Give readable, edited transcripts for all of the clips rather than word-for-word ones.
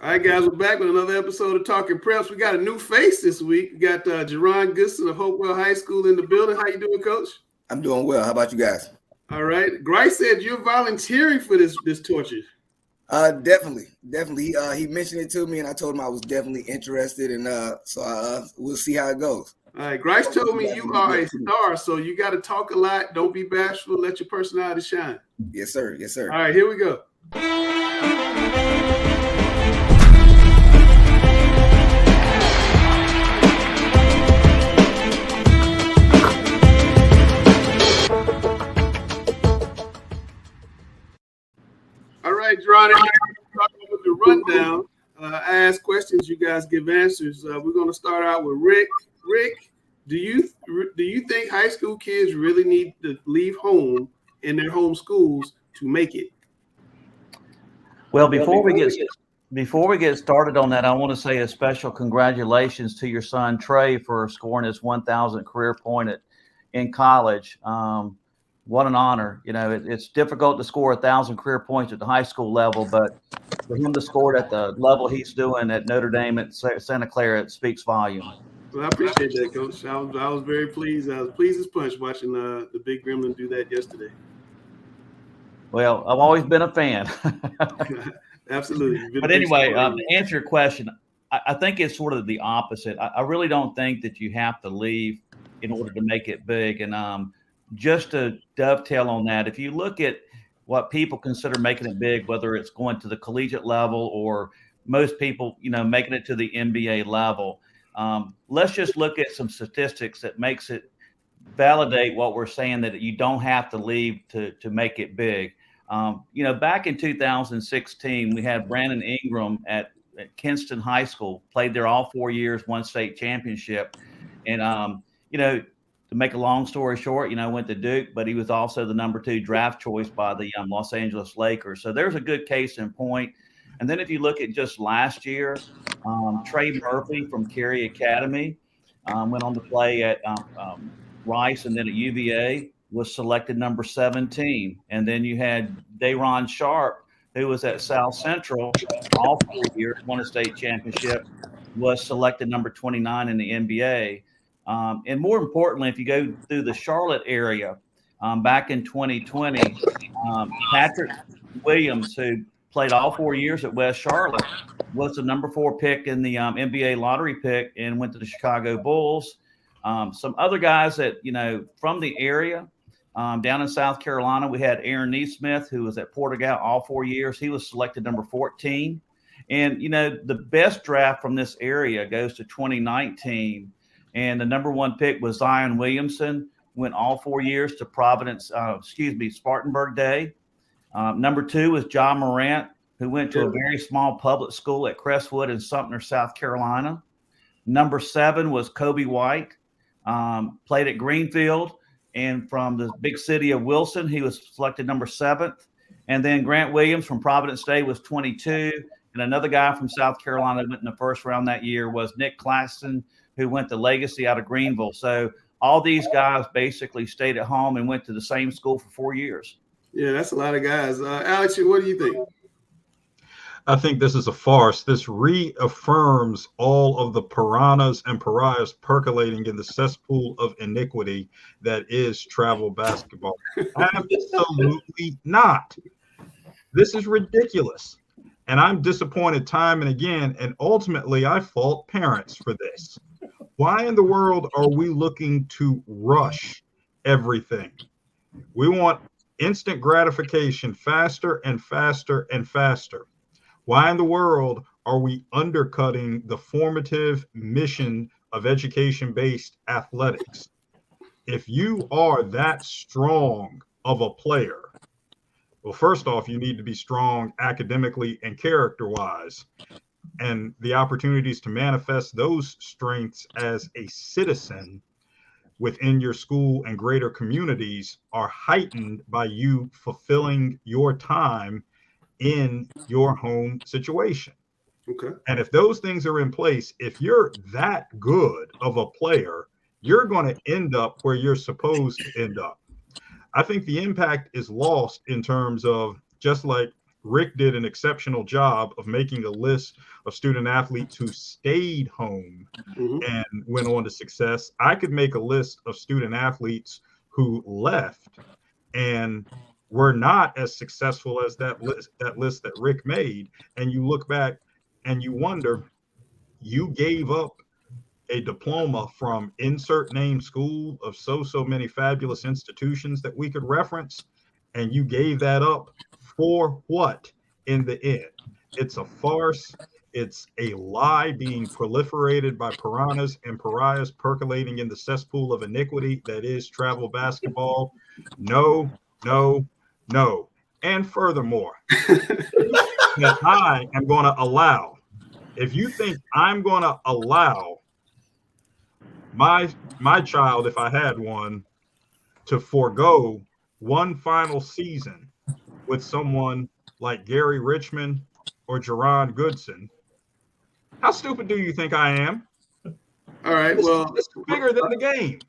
All right, guys, we're back with another episode of Talking Preps. We got a new face this week. We got JaRon Goodson of Hopewell High School in the building. How you doing, Coach? I'm doing well. How about you guys? All right. Grice said you're volunteering for this torture. Definitely. He mentioned it to me, and I told him I was definitely interested, and so we'll see how it goes. All right. Grice told me you are a star, so you got to talk a lot. Don't be bashful. Let your personality shine. Yes, sir. Yes, sir. All right, here we go. All right, JaRon, with the rundown. I ask questions, you guys give answers. We're going to start out with Rick. Rick, do you think high school kids really need to leave home in their home schools to make it? Well, before we get started on that, I want to say a special congratulations to your son Trey for scoring his 1,000th career point in college. What an honor. You know, it's difficult to score 1,000 career points at the high school level, but for him to score it at the level he's doing at Notre Dame at Santa Clara, it speaks volume. Well, I appreciate that, Coach. I was very pleased. I was pleased as punch watching the Big Gremlin do that yesterday. Well, I've always been a fan. Absolutely. But anyway, to answer your question, I think it's sort of the opposite. I really don't think that you have to leave in order to make it big. And just to dovetail on that, if you look at what people consider making it big, whether it's going to the collegiate level or most people, making it to the NBA level, let's just look at some statistics that makes it validate what we're saying, that you don't have to leave to make it big. Back in 2016, we had Brandon Ingram at Kinston High School, played there all 4 years, won state championship. And, to make a long story short, went to Duke, but he was also the number 2 draft choice by the Los Angeles Lakers. So there's a good case in point. And then if you look at just last year, Trey Murphy from Cary Academy went on to play at Rice and then at UVA, was selected number 17. And then you had Daron Sharp, who was at South Central all 4 years, won a state championship, was selected number 29 in the NBA. And more importantly, if you go through the Charlotte area, back in 2020, Patrick Williams, who played all 4 years at West Charlotte, was the number 4 pick in the NBA lottery pick and went to the Chicago Bulls. Some other guys that, from the area, down in South Carolina, we had Aaron Neesmith, who was at Portugal all 4 years. He was selected number 14. And, the best draft from this area goes to 2019. And the number 1 pick was Zion Williamson, went all 4 years to Spartanburg Day. Number 2 was John Moran, who went to a very small public school at Crestwood in Sumter, South Carolina. Number 7 was Kobe White, played at Greenfield. And from the big city of Wilson, he was selected number 7th. And then Grant Williams from Providence Day was 22. And another guy from South Carolina that went in the first round that year was Nick Claxton, who went to Legacy out of Greenville. So all these guys basically stayed at home and went to the same school for 4 years. Yeah, that's a lot of guys. Alex, what do you think? I think this is a farce. This reaffirms all of the piranhas and pariahs percolating in the cesspool of iniquity that is travel basketball. Absolutely not. This is ridiculous. And I'm disappointed time and again. And ultimately, I fault parents for this. Why in the world are we looking to rush everything? We want instant gratification faster and faster and faster. Why in the world are we undercutting the formative mission of education-based athletics? If you are that strong of a player, well, first off, you need to be strong academically and character-wise. And the opportunities to manifest those strengths as a citizen within your school and greater communities are heightened by you fulfilling your time in your home situation. Okay. And if those things are in place, if you're that good of a player, you're going to end up where you're supposed to end up. I think the impact is lost in terms of, just like Rick did an exceptional job of making a list of student athletes who stayed home and went on to success. I could make a list of student athletes who left and were not as successful as that list that Rick made. And you look back and you wonder, you gave up a diploma from insert name school of so many fabulous institutions that we could reference, and you gave that up for what in the end? It's a farce. It's a lie being proliferated by piranhas and pariahs percolating in the cesspool of iniquity that is travel basketball. No, no, no. And furthermore, that I am going to allow, if you think I'm going to allow my child, if I had one, to forego one final season with someone like Gary Richmond or JaRon Goodson, how stupid do you think I am? All right. Well, it's bigger than the game.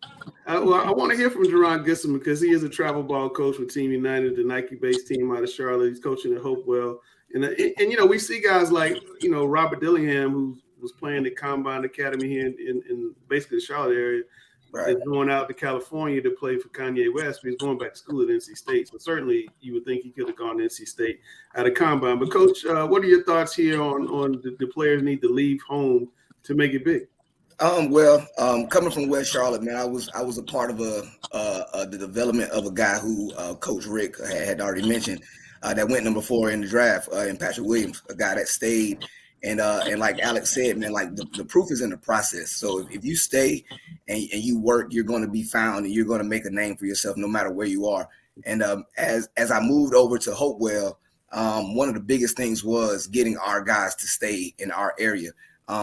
I want to hear from JaRon Goodson because he is a travel ball coach with Team United, the Nike-based team out of Charlotte. He's coaching at Hopewell, and you know, we see guys like, you know, Robert Dillingham, who was playing at Combine Academy here in basically the Charlotte area, Right. is going out to California to play for Kanye West, but he's going back to school at NC State. So certainly you would think he could have gone to NC State at a Combine. But Coach, what are your thoughts here on the players need to leave home to make it big? Coming from West Charlotte, man, I was a part of the development of a guy who Coach Rick had already mentioned that went number 4 in the draft, in Patrick Williams, a guy that stayed. And like Alex said, man, like the proof is in the process. So if you stay and you work, you're going to be found and you're going to make a name for yourself no matter where you are. And as I moved over to Hopewell, one of the biggest things was getting our guys to stay in our area,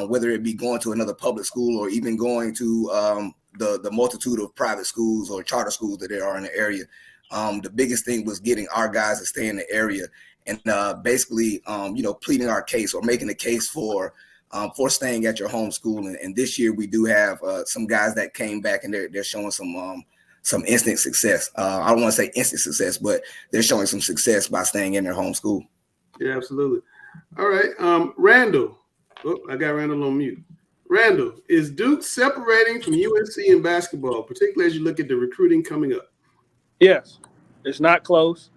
whether it be going to another public school or even going to the multitude of private schools or charter schools that there are in the area. The biggest thing was getting our guys to stay in the area. And basically, pleading our case or making a case for staying at your home school. And this year we do have some guys that came back and they're showing some instant success. I don't want to say instant success, but they're showing some success by staying in their home school. Yeah, absolutely. All right, Randall. Oh, I got Randall on mute. Randall, is Duke separating from UNC in basketball, particularly as you look at the recruiting coming up? Yes, it's not close.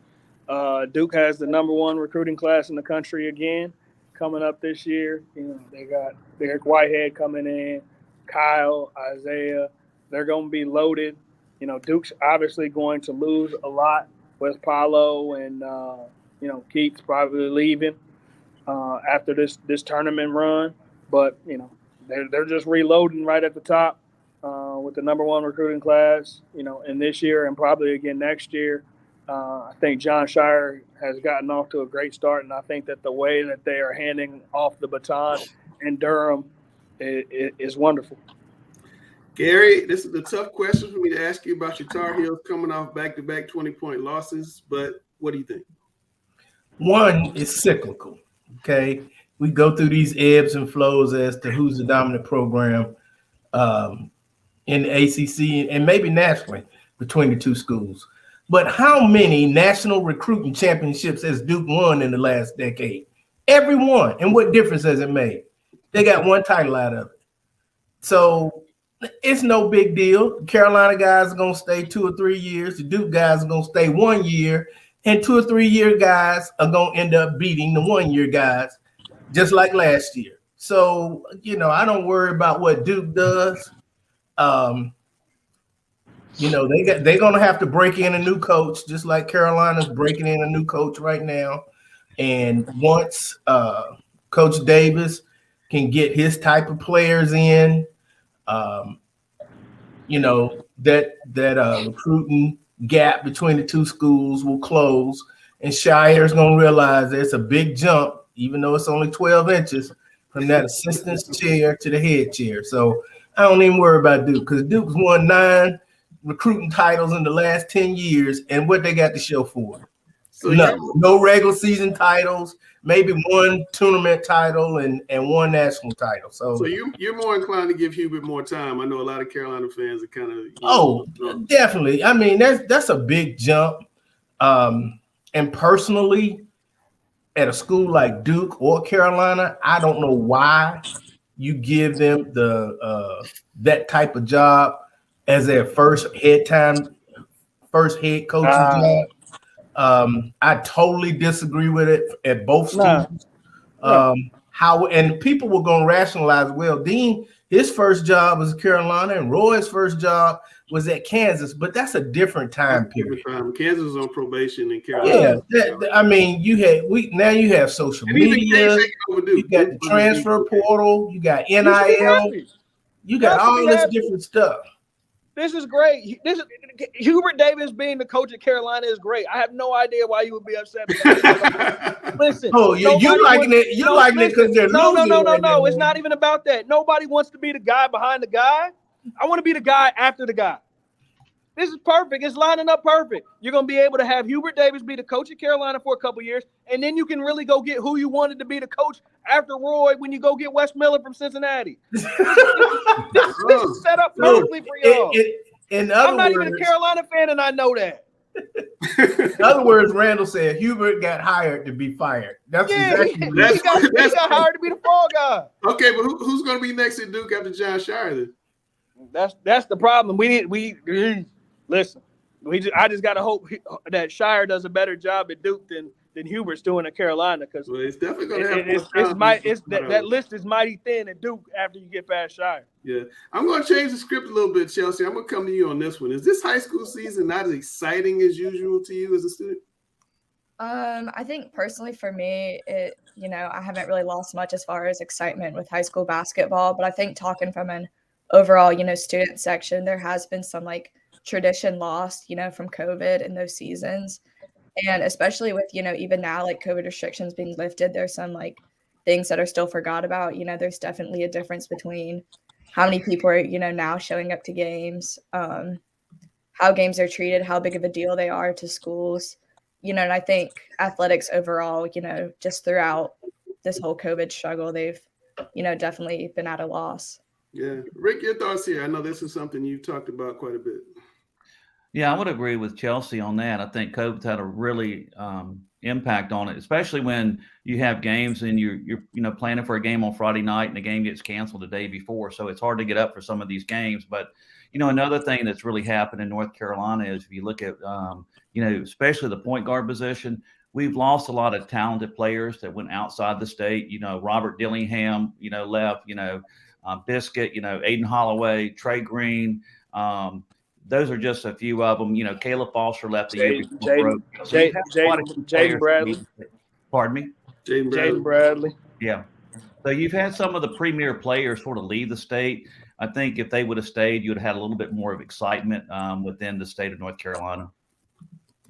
Duke has the number 1 recruiting class in the country again coming up this year. You know, they got Derek Whitehead coming in, Kyle, Isaiah. They're going to be loaded. You know, Duke's obviously going to lose a lot with Paulo and, Keith's probably leaving after this tournament run. But, you know, they're just reloading right at the top with the number 1 recruiting class, you know, in this year and probably again next year. I think John Shire has gotten off to a great start, and I think that the way that they are handing off the baton in Durham is wonderful. Gary, this is a tough question for me to ask you about your Tar Heels coming off back-to-back 20-point losses, but what do you think? One is cyclical, okay? We go through these ebbs and flows as to who's the dominant program in the ACC and maybe nationally between the two schools. But how many national recruiting championships has Duke won in the last decade? Every one. And what difference has it made? They got 1 title out of it. So it's no big deal. The Carolina guys are going to stay 2 or 3 years. The Duke guys are going to stay 1 year. And 2 or 3 year guys are going to end up beating the 1 year guys, just like last year. So, you know, I don't worry about what Duke does. They're going to have to break in a new coach, just like Carolina's breaking in a new coach right now. And once Coach Davis can get his type of players in, that recruiting gap between the two schools will close. And Shire's going to realize there's a big jump, even though it's only 12 inches, from that assistant's chair to the head chair. So I don't even worry about Duke because Duke's won 9 recruiting titles in the last 10 years, and what they got to show for it. So no regular season titles, maybe 1 tournament title and 1 national title. So you're more inclined to give Hubert more time. I know a lot of Carolina fans are kind of definitely. I mean, that's a big jump. And personally, at a school like Duke or Carolina, I don't know why you give them the that type of job as their first head coaching job. I totally disagree with it at both schools. How and people were going to rationalize, well, Dean, his first job was Carolina and Roy's first job was at Kansas, but that's a different time period. Kansas was on probation in Carolina. Yeah, I mean, you have social media, you got the transfer portal, you got NIL, you got all this different stuff. This is great. Hubert Davis being the coach at Carolina is great. I have no idea why you would be upset about that. Listen. Oh, you liking it? You liking it because they're losing? No. It's not even about that. Nobody wants to be the guy behind the guy. I want to be the guy after the guy. This is perfect. It's lining up perfect. You're going to be able to have Hubert Davis be the coach at Carolina for a couple years, and then you can really go get who you wanted to be the coach after Roy when you go get Wes Miller from Cincinnati. This is set up perfectly for y'all. I'm not even a Carolina fan, and I know that. In other words, Randall said Hubert got hired to be fired. That's exactly he got hired to be the fall guy. Okay, but who's going to be next at Duke after John Shire then? That's the problem. Listen. I just got to hope that Shire does a better job at Duke than Hubert's doing at Carolina, because it's definitely going to have that list is mighty thin at Duke after you get past Shire. Yeah, I'm going to change the script a little bit, Chelsea. I'm going to come to you on this one. Is this high school season not as exciting as usual to you as a student? I think personally for me, I haven't really lost much as far as excitement with high school basketball, but I think talking from an overall, student section, there has been some tradition lost, from COVID in those seasons. And especially with, even now, COVID restrictions being lifted, there's some things that are still forgot about. There's definitely a difference between how many people are, now showing up to games, how games are treated, how big of a deal they are to schools, and I think athletics overall, just throughout this whole COVID struggle, they've, definitely been at a loss. Yeah. Rick, your thoughts here. I know this is something you've talked about quite a bit. Yeah, I would agree with Chelsea on that. I think COVID's had a really impact on it, especially when you have games and you're planning for a game on Friday night and the game gets canceled the day before. So it's hard to get up for some of these games. But, another thing that's really happened in North Carolina is if you look at, especially the point guard position, we've lost a lot of talented players that went outside the state. Robert Dillingham, left, Biscuit, Aiden Holloway, Trey Green, those are just a few of them. Caleb Foster left the year before. Jaden Bradley. Pardon me? Jaden Bradley. Yeah. So you've had some of the premier players sort of leave the state. I think if they would have stayed, you would have had a little bit more of excitement within the state of North Carolina.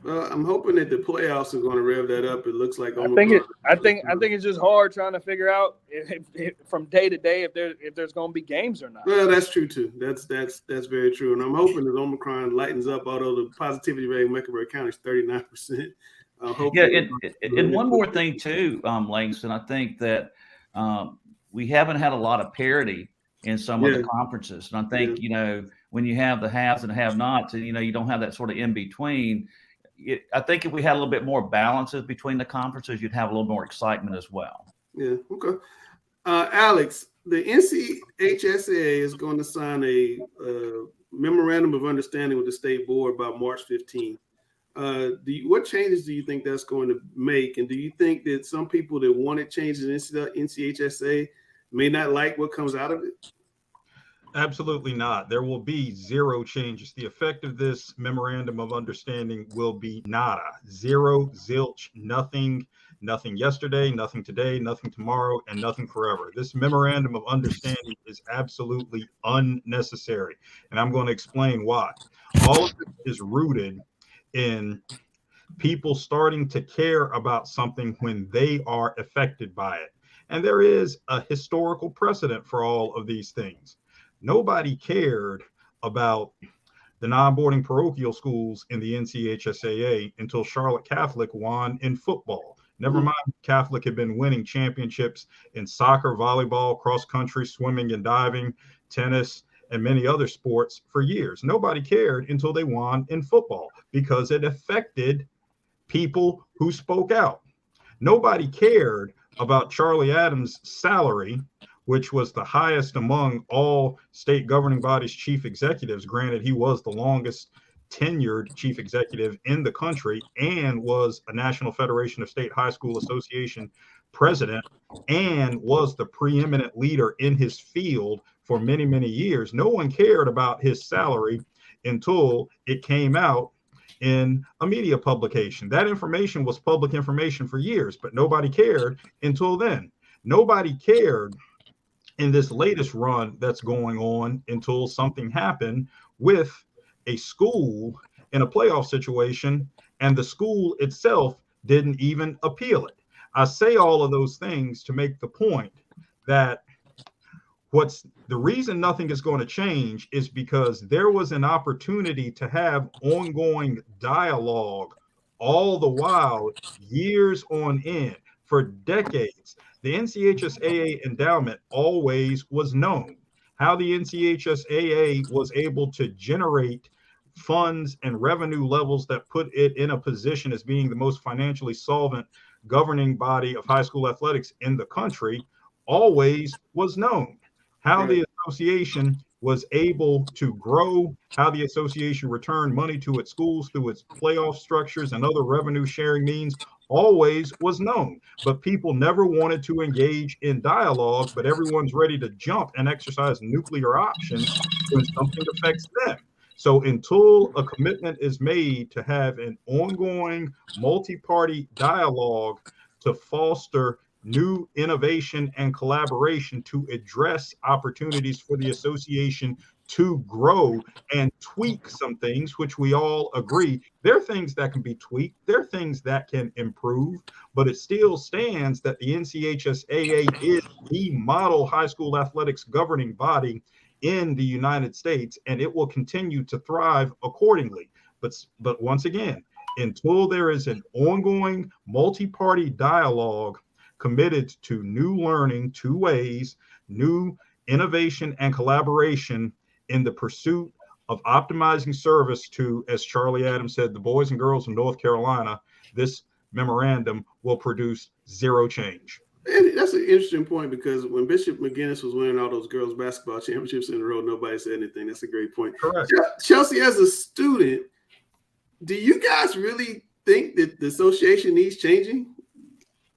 I'm hoping that the playoffs are going to rev that up. It looks like I think it's just hard trying to figure out if from day to day if there's going to be games or not. Well, that's true too. That's very true. And I'm hoping that Omicron lightens up. Although the positivity rate in Mecklenburg County is 39%. And one more thing too, Langston. I think that we haven't had a lot of parity in some of the conferences, and I think when you have the haves and have-nots, and you don't have that sort of in between. I think if we had a little bit more balances between the conferences, you'd have a little more excitement as well. Yeah. Okay. Alex, the NCHSAA is going to sign a memorandum of understanding with the state board about March 15th. What changes do you think that's going to make? And do you think that some people that wanted changes in NCHSAA may not like what comes out of it? Absolutely not. There will be zero changes. The effect of this memorandum of understanding will be nada, zero, zilch, nothing yesterday, nothing today, nothing tomorrow, and nothing forever. This memorandum of understanding is absolutely unnecessary, and I'm going to explain why. All of it is rooted in people starting to care about something when they are affected by it. And there is a historical precedent for all of these things. Nobody cared about the non-boarding parochial schools in the NCHSAA until Charlotte Catholic won in football. Never mind, Catholic had been winning championships in soccer, volleyball, cross country, swimming and diving, tennis, and many other sports for years. Nobody cared until they won in football because it affected people who spoke out. Nobody cared about Charlie Adams' salary, which was the highest among all state governing bodies' chief executives. Granted, he was the longest tenured chief executive in the country and was a National Federation of State High School Association president and was the preeminent leader in his field for many, many years. No one cared about his salary until it came out in a media publication. That information was public information for years, but nobody cared until then. Nobody cared in this latest run that's going on until something happened with a school in a playoff situation, and the school itself didn't even appeal it. I say all of those things to make the point that what's the reason nothing is going to change is because there was an opportunity to have ongoing dialogue all the while, years on end, for decades. The NCHSAA endowment always was known. How the NCHSAA was able to generate funds and revenue levels that put it in a position as being the most financially solvent governing body of high school athletics in the country always was known. How the association was able to grow, how the association returned money to its schools through its playoff structures and other revenue sharing means always was known. But people never wanted to engage in dialogue, but everyone's ready to jump and exercise nuclear options when something affects them. So until a commitment is made to have an ongoing multi-party dialogue to foster new innovation and collaboration to address opportunities for the association to grow and tweak some things, which we all agree, there are things that can be tweaked, there are things that can improve, but it still stands that the NCHSAA is the model high school athletics governing body in the United States, and it will continue to thrive accordingly. But once again, until there is an ongoing multi-party dialogue committed to new learning, two ways, new innovation and collaboration in the pursuit of optimizing service to, as Charlie Adams said, the boys and girls of North Carolina, this memorandum will produce zero change. And that's an interesting point, because when Bishop McGinnis was winning all those girls basketball championships in a row, nobody said anything. That's a great point. Correct. Chelsea, as a student, do you guys really think that the association needs changing?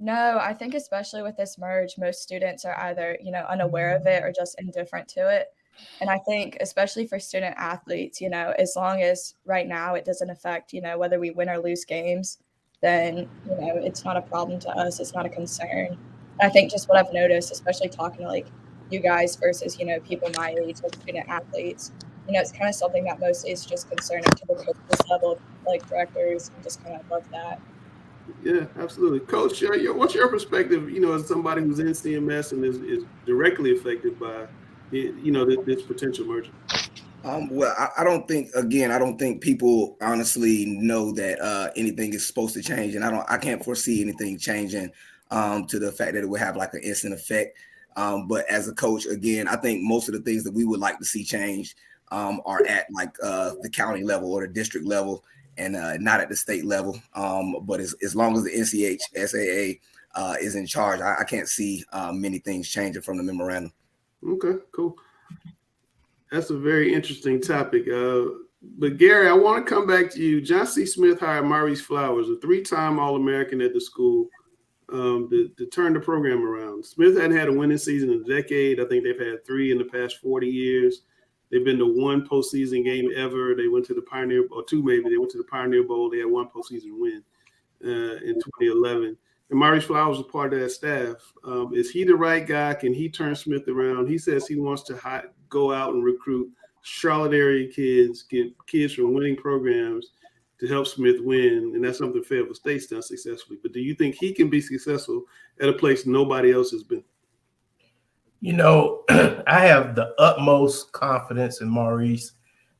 No, I think especially with this merge, most students are either, unaware of it or just indifferent to it. And I think especially for student athletes, as long as right now it doesn't affect, whether we win or lose games, then, it's not a problem to us. It's not a concern. I think just what I've noticed, especially talking to like you guys versus, people my age, like student athletes, it's kind of something that mostly is just concerning to the coaches level, like directors, and just kind of above that. Yeah, absolutely. Coach, what's your perspective, as somebody who's in CMS and is directly affected by, this potential merger? Well, I don't think people honestly know that anything is supposed to change, and I can't foresee anything changing to the fact that it would have like an instant effect. But as a coach, again, I think most of the things that we would like to see changed are at like the county level or the district level, and not at the state level. But as long as the NCHSAA is in charge, I can't see many things changing from the memorandum. Okay, cool. That's a very interesting topic. But Gary, I want to come back to you. John C. Smith hired Maurice Flowers, a 3-time All-American at the school, to turn the program around. Smith hadn't had a winning season in a decade. I think they've had 3 in the past 40 years. They've been to 1 postseason game ever. They went to the Pioneer, or 2 maybe. They went to the Pioneer Bowl. They had 1 postseason win in 2011. And Maurice Flowers was part of that staff. Is he the right guy? Can he turn Smith around? He says he wants to go out and recruit Charlotte area kids, get kids from winning programs to help Smith win. And that's something Fayetteville State's done successfully. But do you think he can be successful at a place nobody else has been? I have the utmost confidence in Maurice.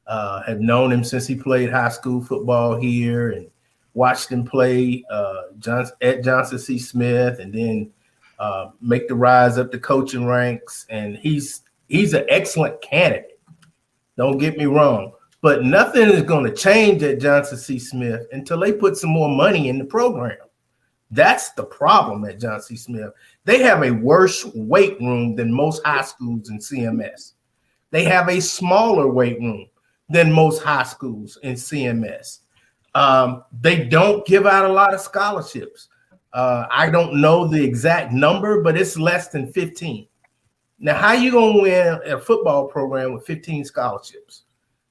Have known him since he played high school football here and watched him play at Johnson C. Smith, and then make the rise up the coaching ranks. And he's an excellent candidate. Don't get me wrong, but nothing is going to change at Johnson C. Smith until they put some more money in the program. That's the problem at Johnson C. Smith. They have a worse weight room than most high schools in CMS. They have a smaller weight room than most high schools in CMS. They don't give out a lot of scholarships. I don't know the exact number, but it's less than 15. Now, how you going to win a football program with 15 scholarships?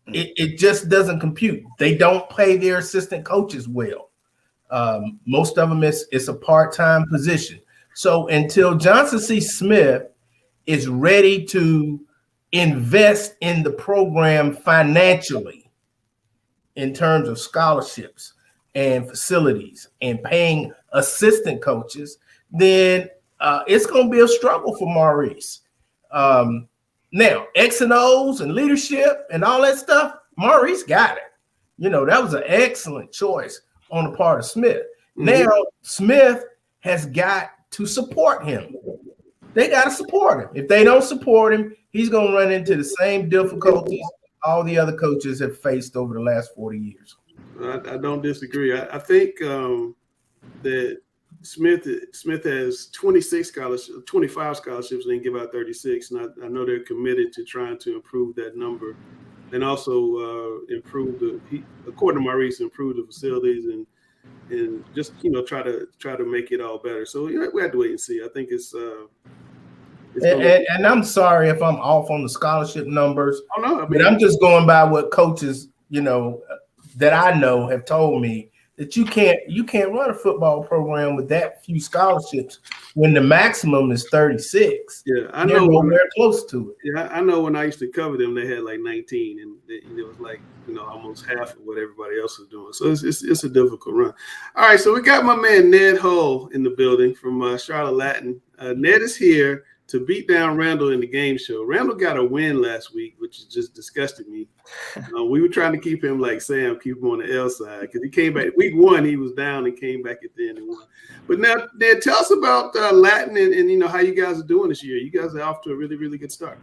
It just doesn't compute. They don't pay their assistant coaches well. Most of them, it's a part-time position. So until Johnson C. Smith is ready to invest in the program financially in terms of scholarships and facilities and paying assistant coaches, then it's going to be a struggle for Maurice. Now, X and O's and leadership and all that stuff, Maurice got it. That was an excellent choice on the part of Smith. Mm-hmm. Now, Smith has got to support him. They got to support him. If they don't support him, he's going to run into the same difficulties all the other coaches have faced over the last 40 years. I don't disagree. I think that Smith has 25 scholarships, and they give out 36. And I know they're committed to trying to improve that number, and also according to Maurice, improve the facilities and just try to make it all better. So we have to wait and see. I think it's and I'm sorry if I'm off on the scholarship numbers. Oh, no, but I'm just going by what coaches that I know have told me, that you can't run a football program with that few scholarships when the maximum is 36. Yeah, I know. They're nowhere close to it. Yeah, I know when I used to cover them, they had like 19, and it was like almost half of what everybody else was doing. So it's a difficult run. All right, so we got my man Ned Hull in the building from Charlotte Latin. Ned is here to beat down Randall in the game show. Randall got a win last week, which just disgusted me. We were trying to keep him like Sam, keep him on the L side, because he came back. Week 1, he was down and came back at the end and won. But now, Ned, tell us about Latin and how you guys are doing this year. You guys are off to a really, really good start.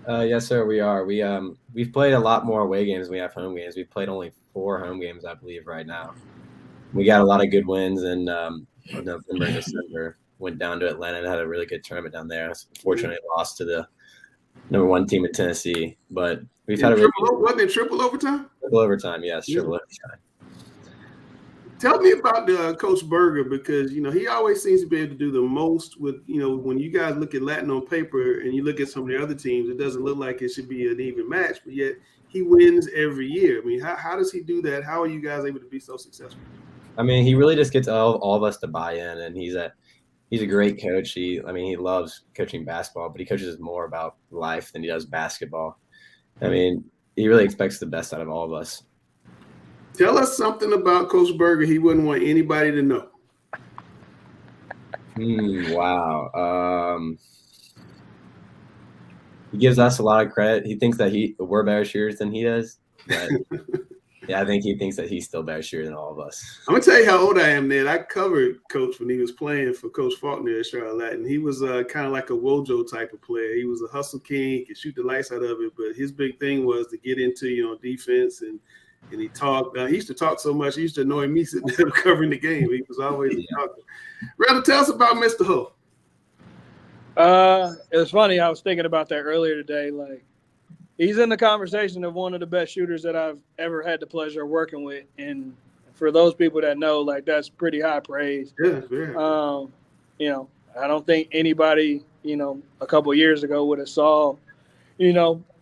Yes, sir, we are. We've played a lot more away games than we have home games. We've played only 4 home games, I believe, right now. We got a lot of good wins in November and December. Went down to Atlanta and had a really good tournament down there. Unfortunately, lost to the number 1 team in Tennessee, but we've had a really wasn't it triple overtime? Triple overtime, yes, triple overtime. Tell me about Coach Berger, because he always seems to be able to do the most with when you guys look at Latin on paper and you look at some of the other teams, it doesn't look like it should be an even match, but yet he wins every year. I mean, how does he do that? How are you guys able to be so successful? I mean, he really just gets all of us to buy in, and he's a great coach. He loves coaching basketball, but he coaches more about life than he does basketball. I mean, he really expects the best out of all of us. Tell us something about Coach Berger he wouldn't want anybody to know. Wow. He gives us a lot of credit. He thinks that we're better shooters than he does. But yeah, I think he thinks that he's still better shooter than all of us. I'm going to tell you how old I am, Ned. I covered Coach when he was playing for Coach Faulkner at Charlotte Latin. He was kind of like a Wojo type of player. He was a hustle king, he could shoot the lights out of it, but his big thing was to get into you on defense, and he talked. He used to talk so much, he used to annoy me sitting there covering the game. He was always talking. Randall, tell us about Mr. Hull. It was funny. I was thinking about that earlier today. Like, he's in the conversation of one of the best shooters that I've ever had the pleasure of working with. And for those people that know, like, that's pretty high praise. Yeah, yeah. I don't think anybody, a couple of years ago would have saw,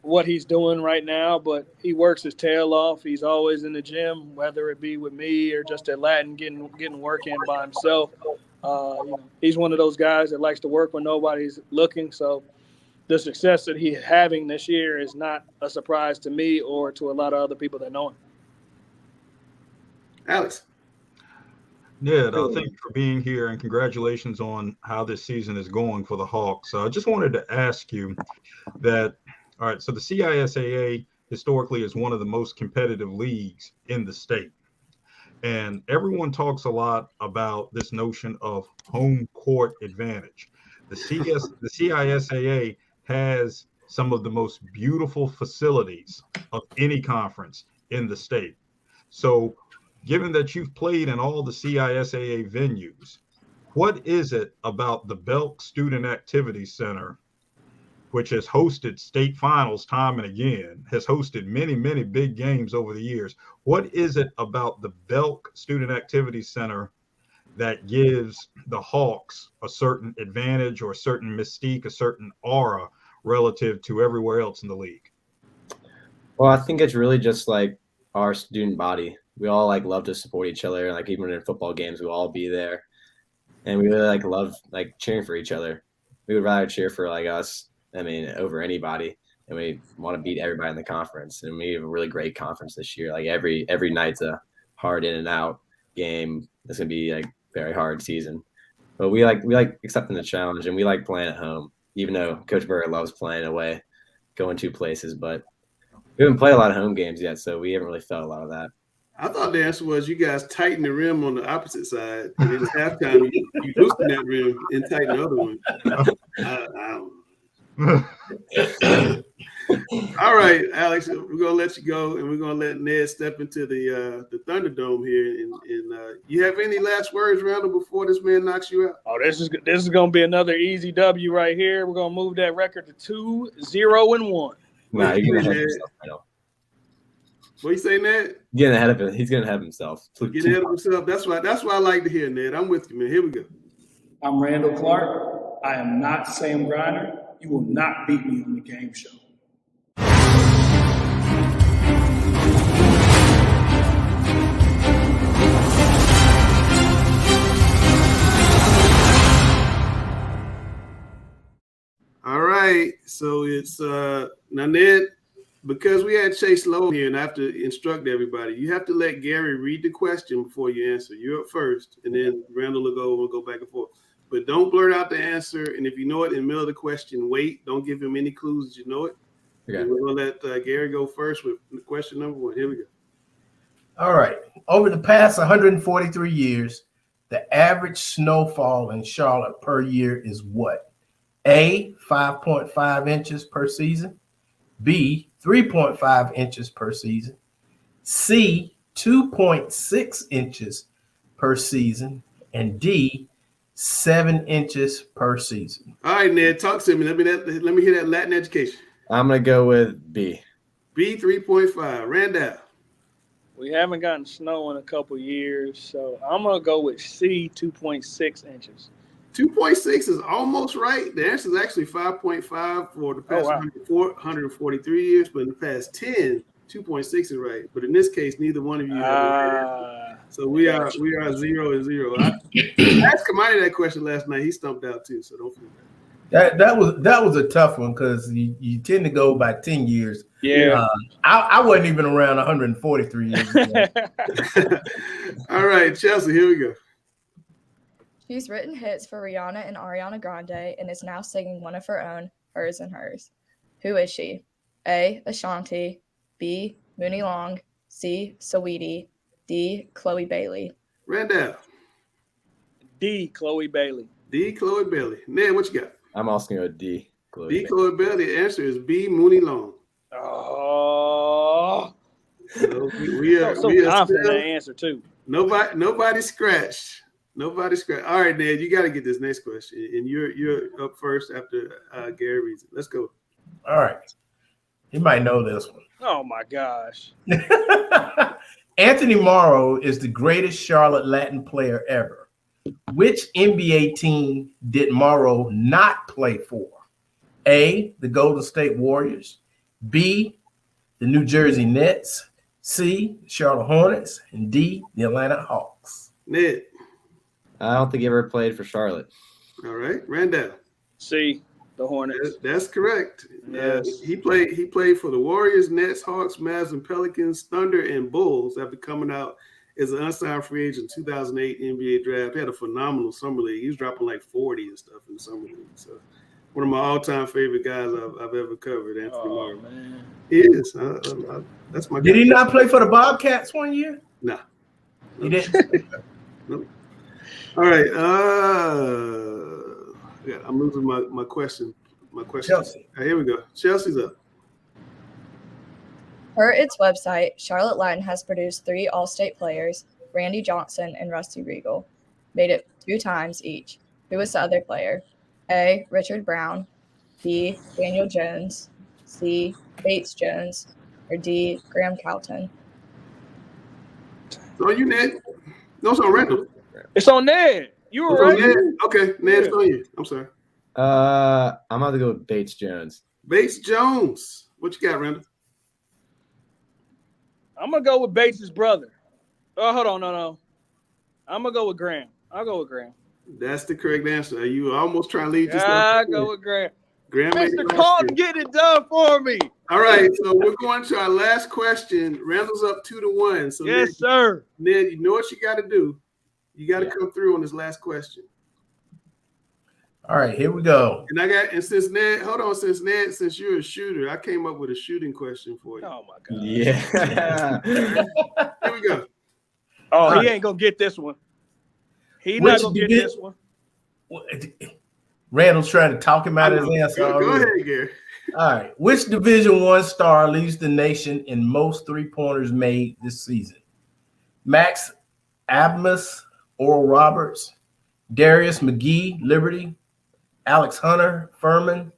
what he's doing right now, but he works his tail off. He's always in the gym, whether it be with me or just at Latin, getting work in by himself. He's one of those guys that likes to work when nobody's looking. So the success that he's having this year is not a surprise to me or to a lot of other people that know him. Alex. Ned, thank you for being here, and congratulations on how this season is going for the Hawks. I just wanted to ask you that, all right, so the CISAA historically is one of the most competitive leagues in the state. And everyone talks a lot about this notion of home court advantage. The CISAA has some of the most beautiful facilities of any conference in the state. So given that you've played in all the CISAA venues, What is it about the Belk Student Activity Center, which has hosted state finals time and again, has hosted many, many big games over the years? What is it about the Belk Student Activity Center that gives the Hawks a certain advantage or a certain mystique, a certain aura relative to everywhere else in the league? Well, I think it's really just like our student body. We all like love to support each other. Like even in football games, we'll all be there. And we really like love like cheering for each other. We would rather cheer for like us, over anybody. And we want to beat everybody in the conference. And we have a really great conference this year. Like every night's a hard in and out game. It's gonna be like very hard season. But we like accepting the challenge, and we like playing at home, even though Coach Burger loves playing away, going two places. But we haven't played a lot of home games yet, so we haven't really felt a lot of that. I thought the answer was you guys tighten the rim on the opposite side, and then at halftime you loosen that rim and tighten the other one. I don't know. All right, Alex, we're gonna let you go, and we're gonna let Ned step into the Thunderdome here. And you have any last words, Randall, before this man knocks you out? Oh, this is gonna be another easy W right here. We're gonna move that record to 2-0-1. Nah, he's getting ahead of himself right now. What you say, Ned? Getting ahead of him. He's getting ahead of himself. Getting ahead of himself. That's what I like to hear, Ned. I'm with you, man. Here we go. I'm Randall Clark. I am not Sam Griner. You will not beat me on the game show. All right. So it's now, Ned, because we had Chase Lowe here and I have to instruct everybody, you have to let Gary read the question before you answer. You're up first, and then Randall will go back and forth. But don't blurt out the answer. And if you know it in the middle of the question, wait. Don't give him any clues that you know it. Okay. We're going to let Gary go first with question number 1. Here we go. All right. Over the past 143 years, the average snowfall in Charlotte per year is what? A, 5.5 inches per season. B, 3.5 inches per season. C, 2.6 inches per season. And D, 7 inches per season. All right, Ned, talk to me. Let me hear that Latin education. I'm going to go with B. B, 3.5. Randall. We haven't gotten snow in a couple years, so I'm going to go with C, 2.6 inches. 2.6 is almost right. The answer is actually 5.5 for the past 143 years, but in the past 10, 2.6 is right. But in this case, neither one of you have. So we are 0-0. I asked Kamani that question last night. He stumped out too, so don't feel bad. That was a tough one because you tend to go by 10 years. Yeah. I wasn't even around 143 years ago. All right, Chelsea, here we go. She's written hits for Rihanna and Ariana Grande and is now singing one of her own, Hers and Hers. Who is she? A, Ashanti. B, Mooney Long. C, Saweetie. D, Chloe Bailey. Randall. D, Chloe Bailey. D, Chloe Bailey. Ned, what you got? I'm also going to go D. Chloe Bailey. The answer is B, Mooney Long. Oh. So we are confident in the answer too. Nobody scratched. Nobody scratched. All right, Ned, you got to get this next question, and you're up first after Gary reads it. Let's go. All right. You might know this one. Oh, my gosh. Anthony Morrow is the greatest Charlotte Latin player ever. Which NBA team did Morrow not play for? A, the Golden State Warriors. B, the New Jersey Nets. C, Charlotte Hornets. And D, the Atlanta Hawks. Ned. I don't think he ever played for Charlotte. All right, Randall. C, the Hornets. That's correct. Yes. He played for the Warriors, Nets, Hawks, Mavs, and Pelicans, Thunder, and Bulls after coming out as an unsigned free agent in 2008 NBA draft. He had a phenomenal summer league. He was dropping like 40 and stuff in the summer league. So one of my all-time favorite guys I've ever covered, Anthony Morrow. Man. He is. That's my guy. Did he not play for the Bobcats one year? No. He didn't? No. All right. I'm losing my question. Chelsea. Right, here we go. Chelsea's up. Per its website, Charlotte Latin has produced 3 All-State players, Randy Johnson and Rusty Regal, made it 2 times each. Who was the other player? A. Richard Brown, B. Daniel Jones, C. Bates Jones, or D. Graham Calton? So you, Ned. No, it's on Randall. It's on Ned. You were It's on right. Ned. Okay, Ned, it's on you. I'm sorry. I'm about to go with Bates Jones. Bates Jones. What you got, Randall? I'm gonna go with Bates' brother. Oh, hold on, no. I'm gonna go with Graham. I'll go with Graham. That's the correct answer. You almost trying to lead yourself. I'll go with Graham. Graham Mr. Carlton, get it done for me. All right, so we're going to our last question. Randall's up 2-1. So yes, sir. Ned, you know what you got to do. You got to come through on this last question. All right, here we go. And since you're a shooter, I came up with a shooting question for you. Oh my God. Yeah. Here we go. Oh, he ain't gonna get this one. He's not gonna get this one. Randall's trying to talk him out of his answer. Go ahead, Gary. All right. Which Division I star leads the nation in most three-pointers made this season? Max Abmas, Oral Roberts, Darius McGee, Liberty, Alex Hunter, Furman,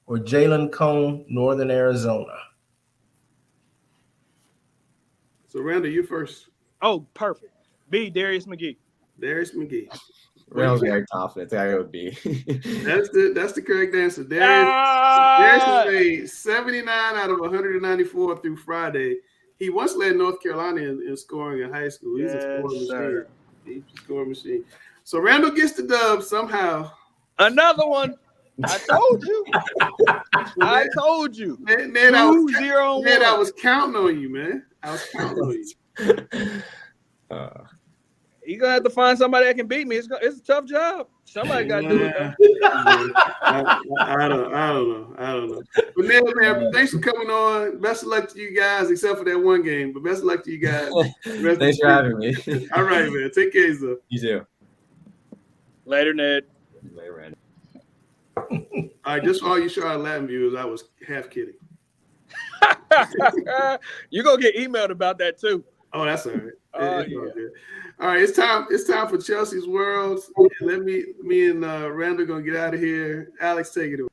or Jalen Cone, Northern Arizona? So, Randall, you first. Oh, perfect. B, Darius McGee. Darius McGee. Randall's very confident. I go with B. That's the correct answer. Darius has made 79 out of 194 through Friday. He once led North Carolina in scoring in high school. He's a scoring machine. He's a scoring machine. So Randall gets the dub somehow. Another one. I told you. I told you. Ned, I was counting on you, man. I was counting on you. You're going to have to find somebody that can beat me. It's a tough job. Somebody got to do it, though. I don't know. But Ned, man, thanks for coming on. Best of luck to you guys, except for that one game. But best of luck to you guys. Thanks for having me. All right, man. Take care of yourself. You too. Later, Ned. Later, Randall. All right, just for all you Charlotte Latin viewers, I was half kidding. You're going to get emailed about that, too. Oh, that's all right. Yeah. All right, it's time for Chelsea's World. Me and Randall gonna get out of here. Alex, take it away.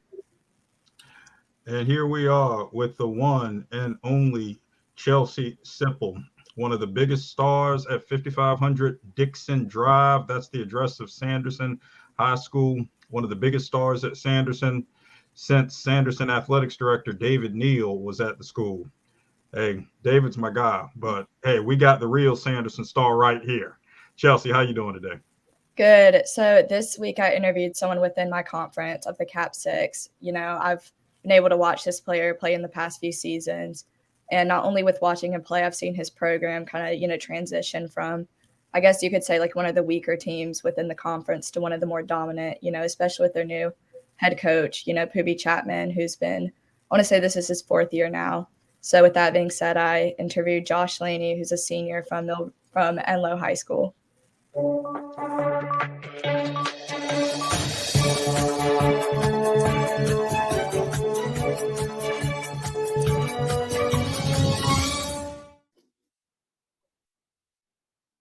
And here we are with the one and only Chelsea Simple, one of the biggest stars at 5500 Dixon Drive. That's the address of Sanderson High School. One of the biggest stars at Sanderson since Sanderson Athletics Director David Neal was at the school. Hey, David's my guy, but hey, we got the real Sanderson star right here. Chelsea, how you doing today? Good. So this week I interviewed someone within my conference of the Cap 6. You know, I've been able to watch this player play in the past few seasons. And not only with watching him play, I've seen his program kind of, transition from, I guess you could say, like one of the weaker teams within the conference to one of the more dominant, especially with their new head coach, Pubi Chapman, who's been, I want to say this is his 4th year now. So with that being said, I interviewed Josh Laney, who's a senior from Enloe High School.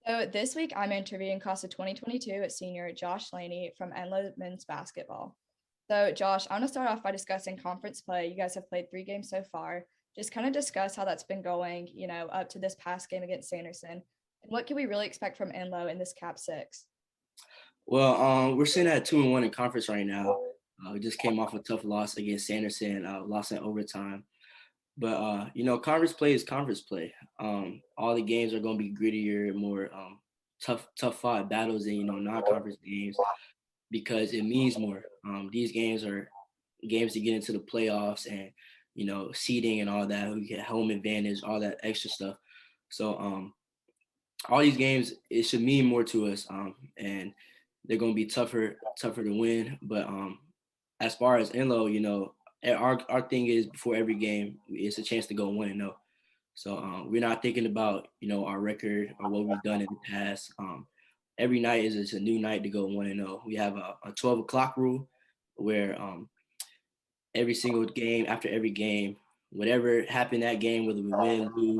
So this week I'm interviewing class of 2022 senior Josh Laney from Enloe men's basketball. So Josh, I want to start off by discussing conference play. You guys have played 3 games so far. Just kind of discuss how that's been going, up to this past game against Sanderson. And what can we really expect from Enloe in this Cap 6? Well, we're sitting at 2-1 in conference right now. We just came off a tough loss against Sanderson, lost in overtime. But, conference play is conference play. All the games are going to be grittier, more tough fought battles than, non-conference games because it means more. These games are games to get into the playoffs and, seeding and all that, we get home advantage, all that extra stuff. So all these games, it should mean more to us. And they're going to be tougher to win. But as far as Enloe, our thing is before every game, it's a chance to go 1-0. So we're not thinking about, our record or what we've done in the past. Every night is a new night to go 1-0. We have a 12 o'clock rule where every single game, after every game, whatever happened that game, whether we win, lose,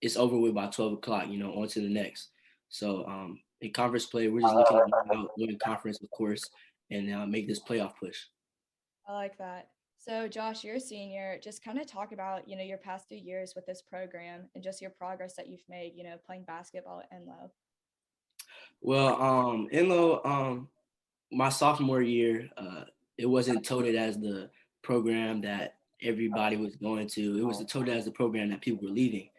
it's over with by 12 o'clock, on to the next. So in conference play, we're just looking to win conference, of course, and make this playoff push. I like that. So, Josh, you're a senior. Just kind of talk about, your past 2 years with this program and just your progress that you've made, playing basketball at Enloe. Well, Enloe, my sophomore year, it wasn't touted as the program that everybody was going to. It was touted as the program that people were leaving.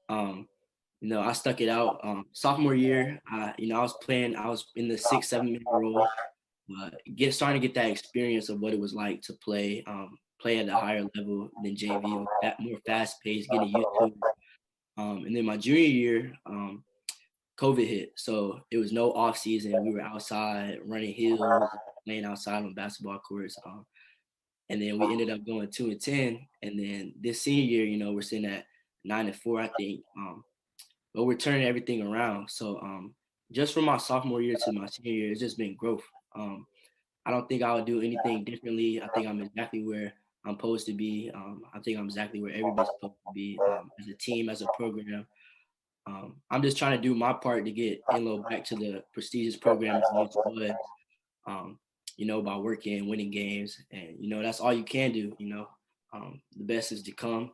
I stuck it out. Sophomore year, I was in the 6-7 minute role, starting to get that experience of what it was like to play at a higher level than JV, more fast paced, getting used to it. And then my junior year, COVID hit, so it was no off season. We were outside running hills, playing outside on basketball courts. And then we ended up going 2-10. And then this senior year, we're sitting at 9-4, I think. But we're turning everything around. So just from my sophomore year to my senior year, it's just been growth. I don't think I would do anything differently. I think I'm exactly where I'm supposed to be. I think I'm exactly where everybody's supposed to be as a team, as a program. I'm just trying to do my part to get Enloe back to the prestigious program as it was, by working and winning games. And, that's all you can do, the best is to come.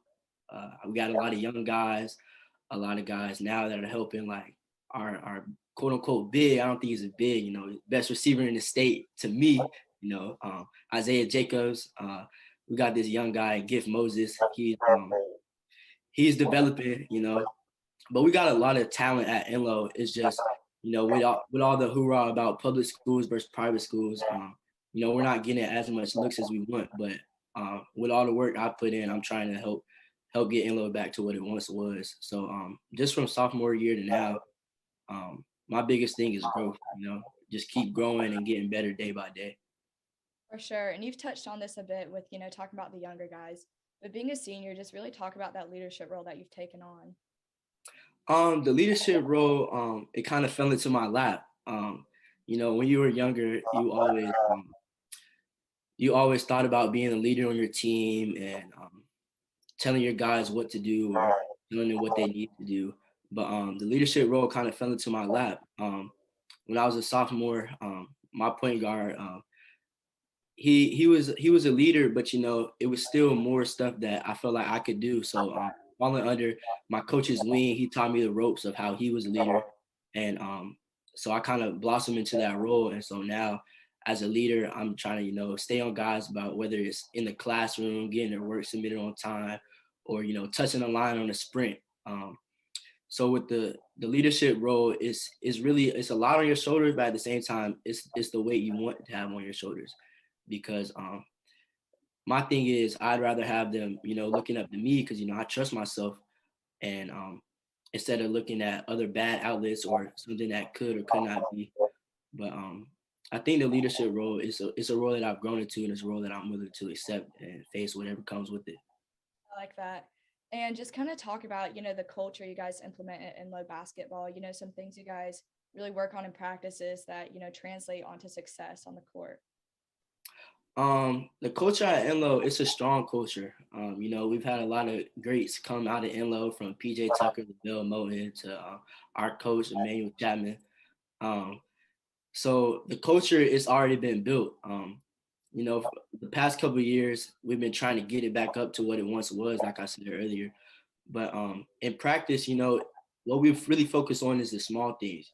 We got a lot of young guys, a lot of guys now that are helping, like our quote unquote big. I don't think he's a big, best receiver in the state to me, Isaiah Jacobs. We got this young guy, Gift Moses. He's developing, but we got a lot of talent at Enloe. It's just, with all the hoorah about public schools versus private schools, we're not getting as much looks as we want. But with all the work I put in, I'm trying to help get Enloe back to what it once was. So just from sophomore year to now, my biggest thing is growth. Just keep growing and getting better day by day. For sure. And you've touched on this a bit with, talking about the younger guys. But being a senior, just really talk about that leadership role that you've taken on. The leadership role, it kind of fell into my lap. When you were younger, you always thought about being a leader on your team and telling your guys what to do or telling them what they need to do. But the leadership role kind of fell into my lap. When I was a sophomore, my point guard, he was a leader, but it was still more stuff that I felt like I could do. So falling under my coach's wing, he taught me the ropes of how he was a leader, and so I kind of blossomed into that role. And so now, as a leader, I'm trying to stay on guys about whether it's in the classroom, getting their work submitted on time, or touching the line on a sprint. So with the leadership role, it's a lot on your shoulders, but at the same time, it's the weight you want to have on your shoulders, because my thing is I'd rather have them, looking up to me because, I trust myself, and instead of looking at other bad outlets or something that could or could not be. But I think the leadership role is a role that I've grown into, and it's a role that I'm willing to accept and face whatever comes with it. I like that. And just kind of talk about, the culture you guys implement at Enloe basketball, some things you guys really work on in practices that, translate onto success on the court. The culture at Enloe, it's a strong culture. We've had a lot of greats come out of Enloe, from PJ Tucker to Bill Moten to our coach, Emmanuel Chapman. So the culture is already been built. For the past couple of years, we've been trying to get it back up to what it once was, like I said earlier. But in practice, what we've really focused on is the small things.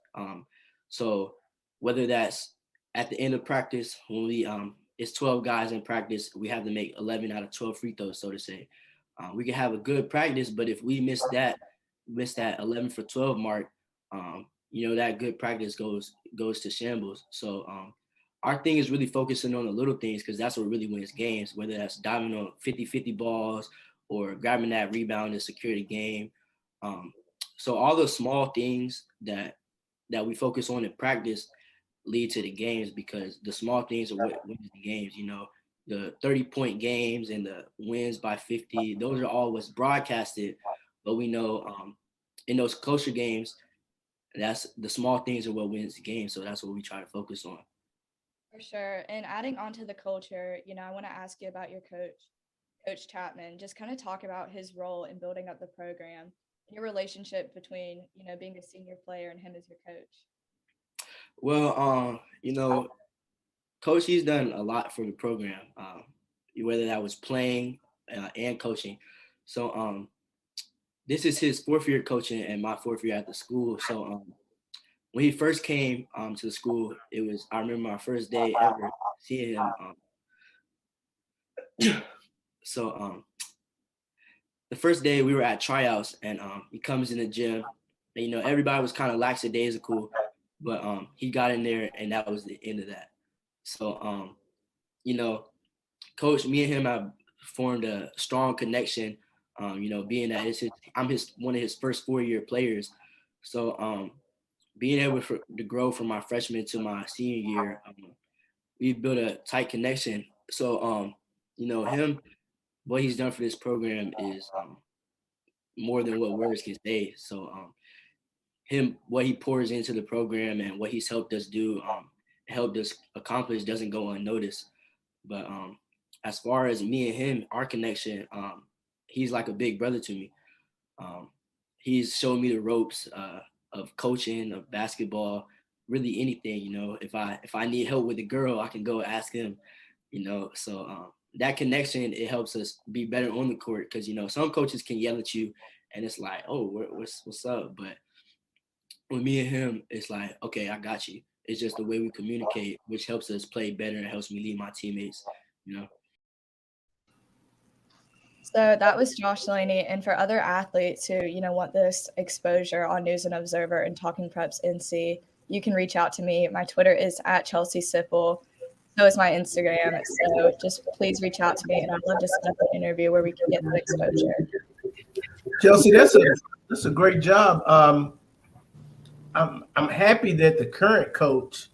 So whether that's at the end of practice, when we it's 12 guys in practice, we have to make 11 out of 12 free throws, so to say. We can have a good practice, but if we miss that 11 for 12 mark, that good practice goes to shambles. So our thing is really focusing on the little things, because that's what really wins games, whether that's diving on 50-50 balls or grabbing that rebound to secure the game. So all the small things that we focus on in practice lead to the games, because the small things are what wins the games. The 30-point games and the wins by 50, those are all what's broadcasted. But we know in those closer games, that's the small things are what wins the game. So that's what we try to focus on. For sure. And adding on to the culture, I want to ask you about your Coach Chapman. Just kind of talk about his role in building up the program and your relationship between, being a senior player and him as your coach. Well, Coach, he's done a lot for the program, whether that was playing and coaching. So this is his 4th year coaching and my 4th year at the school. So when he first came to the school, I remember my first day ever seeing him. So the first day we were at tryouts, and he comes in the gym, and everybody was kind of lackadaisical, but he got in there, and that was the end of that. So Coach, me and him have formed a strong connection. Being that I'm one of his first 4-year players, so being able to grow from my freshman to my senior year, we built a tight connection. So him, what he's done for this program is more than what words can say. So what he pours into the program and what he's helped us do, helped us accomplish doesn't go unnoticed. But as far as me and him, our connection, he's like a big brother to me. He's shown me the ropes of coaching, of basketball, really anything. If I need help with a girl, I can go ask him. So that connection, it helps us be better on the court, because some coaches can yell at you and it's like, oh, what's up? But with me and him, it's like, okay, I got you. It's just the way we communicate, which helps us play better and helps me lead my teammates. So that was Josh Laney. And for other athletes who want this exposure on News and Observer and Talking Preps NC, you can reach out to me. My Twitter is @ChelseaSipple. So is my Instagram. So just please reach out to me, and I'd love to set up an interview where we can get that exposure. Chelsea, that's a great job. I'm happy that the current coach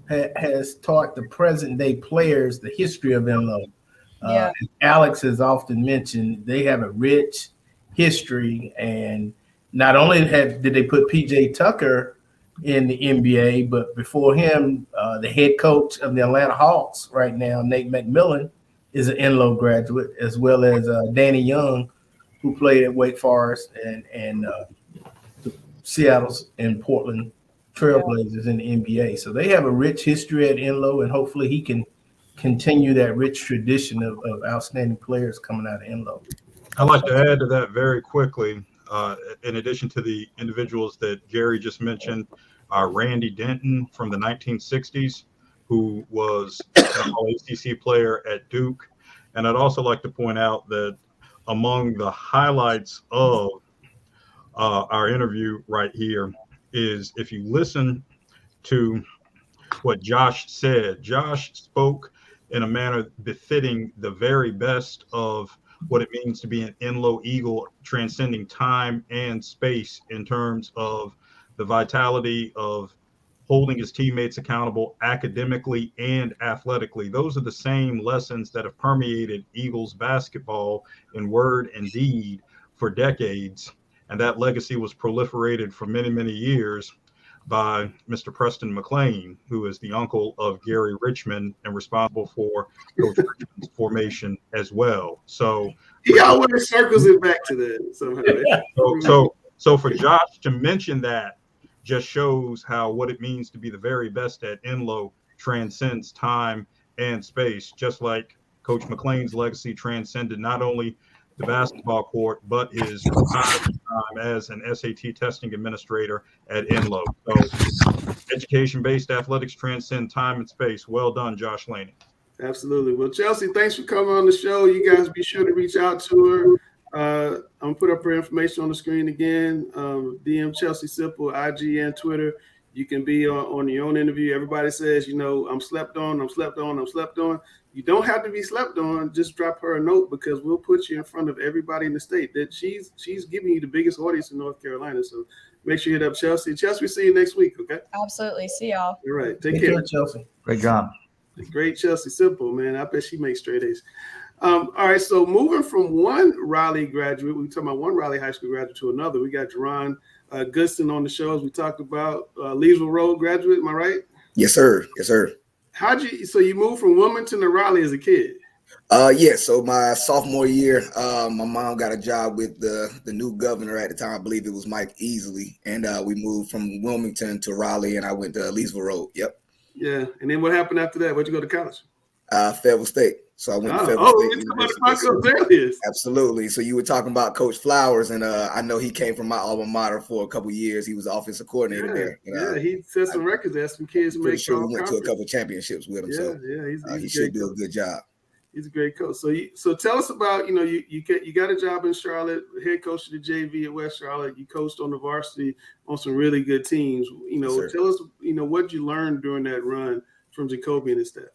has taught the present day players the history of Enloe. As Alex has often mentioned, they have a rich history, and not only did they put PJ Tucker in the NBA, but before him, the head coach of the Atlanta Hawks right now, Nate McMillan, is an Enloe graduate, as well as Danny Young, who played at Wake Forest and Seattle's and Portland Trailblazers in the NBA. So they have a rich history at Enloe, and hopefully he can continue that rich tradition of outstanding players coming out of Enloe. I'd like to add to that very quickly, in addition to the individuals that Gary just mentioned, Randy Denton from the 1960s, who was an All-ACC player at Duke. And I'd also like to point out that among the highlights of our interview right here is, if you listen to what Josh said, Josh spoke in a manner befitting the very best of what it means to be an Enloe Eagle, transcending time and space in terms of the vitality of holding his teammates accountable academically and athletically. Those are the same lessons that have permeated Eagles basketball in word and deed for decades. And that legacy was proliferated for many, many years by Mr. Preston McLean, who is the uncle of Gary Richmond and responsible for Coach Richmond's formation as well. So he always circles it back to that somehow. So for Josh to mention that just shows how what it means to be the very best at Enloe transcends time and space, just like Coach McLean's legacy transcended not only the basketball court, but his time as an SAT testing administrator at Enloe. So education-based athletics transcend time and space. Well done, Josh Laney. Absolutely. Well, Chelsea, thanks for coming on the show. You guys be sure to reach out to her. I'm going to put up her information on the screen again. DM Chelsea Sipple, IG and Twitter. You can be on your own interview. Everybody says, I'm slept on. You don't have to be slept on. Just drop her a note, because we'll put you in front of everybody in the state. That she's giving you the biggest audience in North Carolina. So make sure you hit up Chelsea. Chelsea, we'll see you next week, okay? Absolutely. See y'all. All right. Take care, Chelsea. Great job. Great Chelsea Simple, man. I bet she makes straight A's. All right, so moving from one Raleigh graduate, we talking about one Raleigh High School graduate to another. We got JaRon Goodson on the show, as we talked about. Leesville Road graduate, am I right? Yes, sir. Yes, sir. So you moved from Wilmington to Raleigh as a kid? Yeah. So my sophomore year, my mom got a job with the new governor at the time. I believe it was Mike Easley, and we moved from Wilmington to Raleigh, and I went to Leesville Road. Yep. Yeah. And then what happened after that? Where'd you go to college? Fayetteville State. So I went to Fayetteville State University. Absolutely. So you were talking about Coach Flowers, and I know he came from my alma mater for a couple of years. He was the offensive coordinator there. Yeah, he set some records there. Some kids pretty sure we went to a couple of championships with him. He should do a good job. He's a great coach. So tell us about, you got a job in Charlotte, head coach of the JV at West Charlotte. You coached on the varsity on some really good teams. Tell us, what you learned during that run from Jacoby and his staff.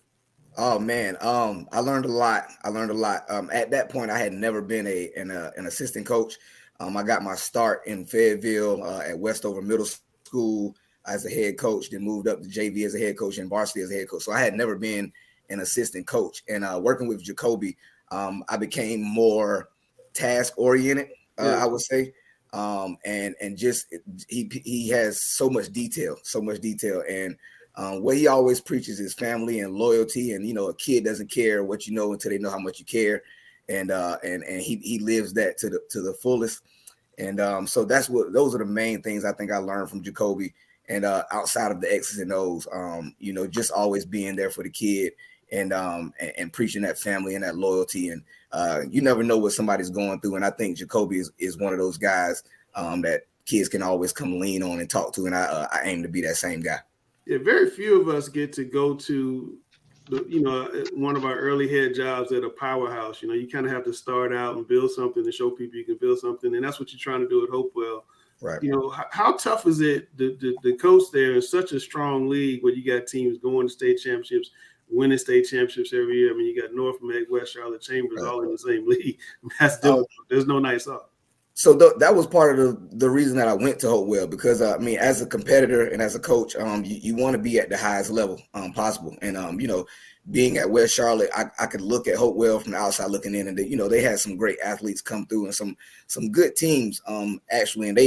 Oh man, I learned a lot. At that point, I had never been an assistant coach. I got my start in Fayetteville at Westover Middle School as a head coach, then moved up to JV as a head coach and varsity as a head coach. So I had never been an assistant coach. And working with Jacoby, I became more task oriented, I would say. And just he has so much detail. And what he always preaches is family and loyalty. And, a kid doesn't care what you know until they know how much you care. And he lives that to the fullest. And so those are the main things I think I learned from Jacoby. And outside of the X's and O's, just always being there for the kid and preaching that family and that loyalty. And you never know what somebody's going through. And I think Jacoby is one of those guys that kids can always come lean on and talk to. And I aim to be that same guy. Yeah, very few of us get to go to one of our early head jobs at a powerhouse. You kind of have to start out and build something to show people you can build something. And that's what you're trying to do at Hopewell. Right. How tough is it to coach there in such a strong league where you got teams going to state championships, winning state championships every year? I mean, you got North Mac, West Charlotte, Chambers, all in the same league. That's difficult. There's no nights off. So that was part of the reason that I went to Hopewell, because as a competitor and as a coach, you want to be at the highest level possible. And being at West Charlotte, I could look at Hopewell from the outside looking in, and they had some great athletes come through and some good teams actually. And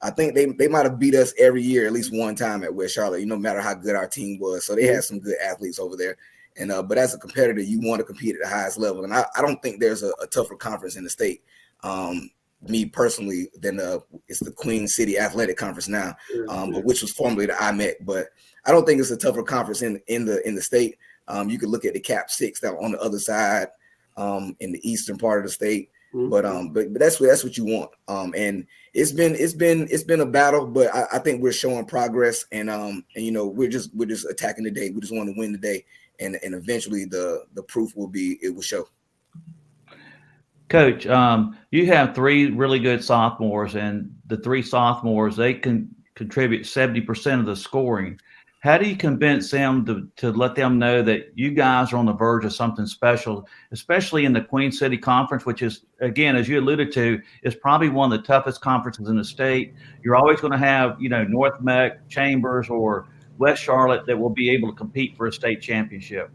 I think they might have beat us every year at least one time at West Charlotte, no matter how good our team was. So they had some good athletes over there. And but as a competitor, you want to compete at the highest level. And I don't think there's a tougher conference in the state. Me personally, than it's the Queen City Athletic Conference now, but which was formerly the IMEC. But I don't think it's a tougher conference in the state. You could look at the Cap 6 that on the other side, in the eastern part of the state. Mm-hmm. But that's what you want. And it's been a battle, but I think we're showing progress. And we're just attacking the day. We just want to win the day, and eventually the proof will show. Coach, you have three really good sophomores, and the three sophomores, they can contribute 70% of the scoring. How do you convince them to let them know that you guys are on the verge of something special, especially in the Queen City Conference, which is, again, as you alluded to, is probably one of the toughest conferences in the state? You're always going to have, North Mac, Chambers, or West Charlotte that will be able to compete for a state championship.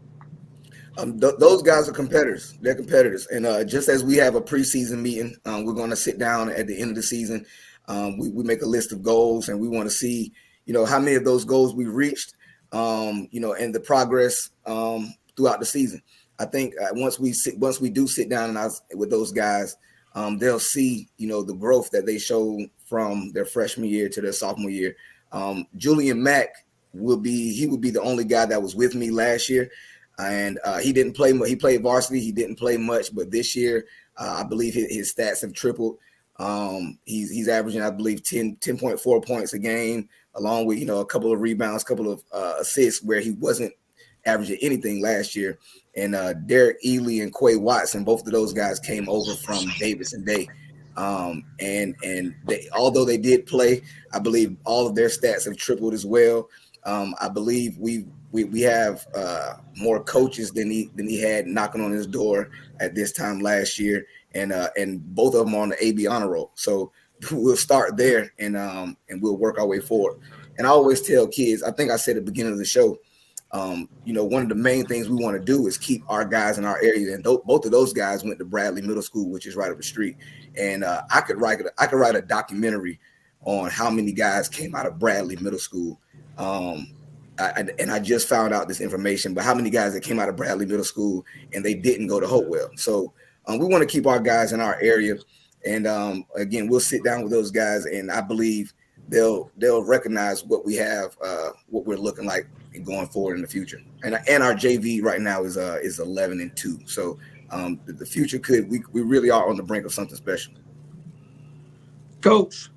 Those guys are competitors. They're competitors. And just as we have a preseason meeting, we're going to sit down at the end of the season. We make a list of goals, and we want to see, how many of those goals we reached, and the progress throughout the season. I think once we do sit down with those guys, they'll see, the growth that they show from their freshman year to their sophomore year. Julian Mack would be the only guy that was with me last year. And he didn't play much. He played varsity. He didn't play much, but this year, I believe his stats have tripled. He's averaging, I believe, 10.4 points a game, along with, a couple of rebounds, a couple of assists, where he wasn't averaging anything last year. And Derek Ely and Quay Watson, both of those guys came over from Davis and Day. And although they did play, I believe all of their stats have tripled as well. I believe we have more coaches than he had knocking on his door at this time last year, and both of them are on the AB honor roll. So we'll start there, and we'll work our way forward. And I always tell kids, I think I said at the beginning of the show, one of the main things we want to do is keep our guys in our area. And both of those guys went to Bradley Middle School, which is right up the street. And I could write a documentary on how many guys came out of Bradley Middle School. I just found out this information, but how many guys that came out of Bradley Middle School and they didn't go to Hopewell? So we want to keep our guys in our area. And again, we'll sit down with those guys, and I believe they'll recognize what we have, what we're looking like going forward in the future. And our JV right now is 11-2. So the future we really are on the brink of something special. Coach,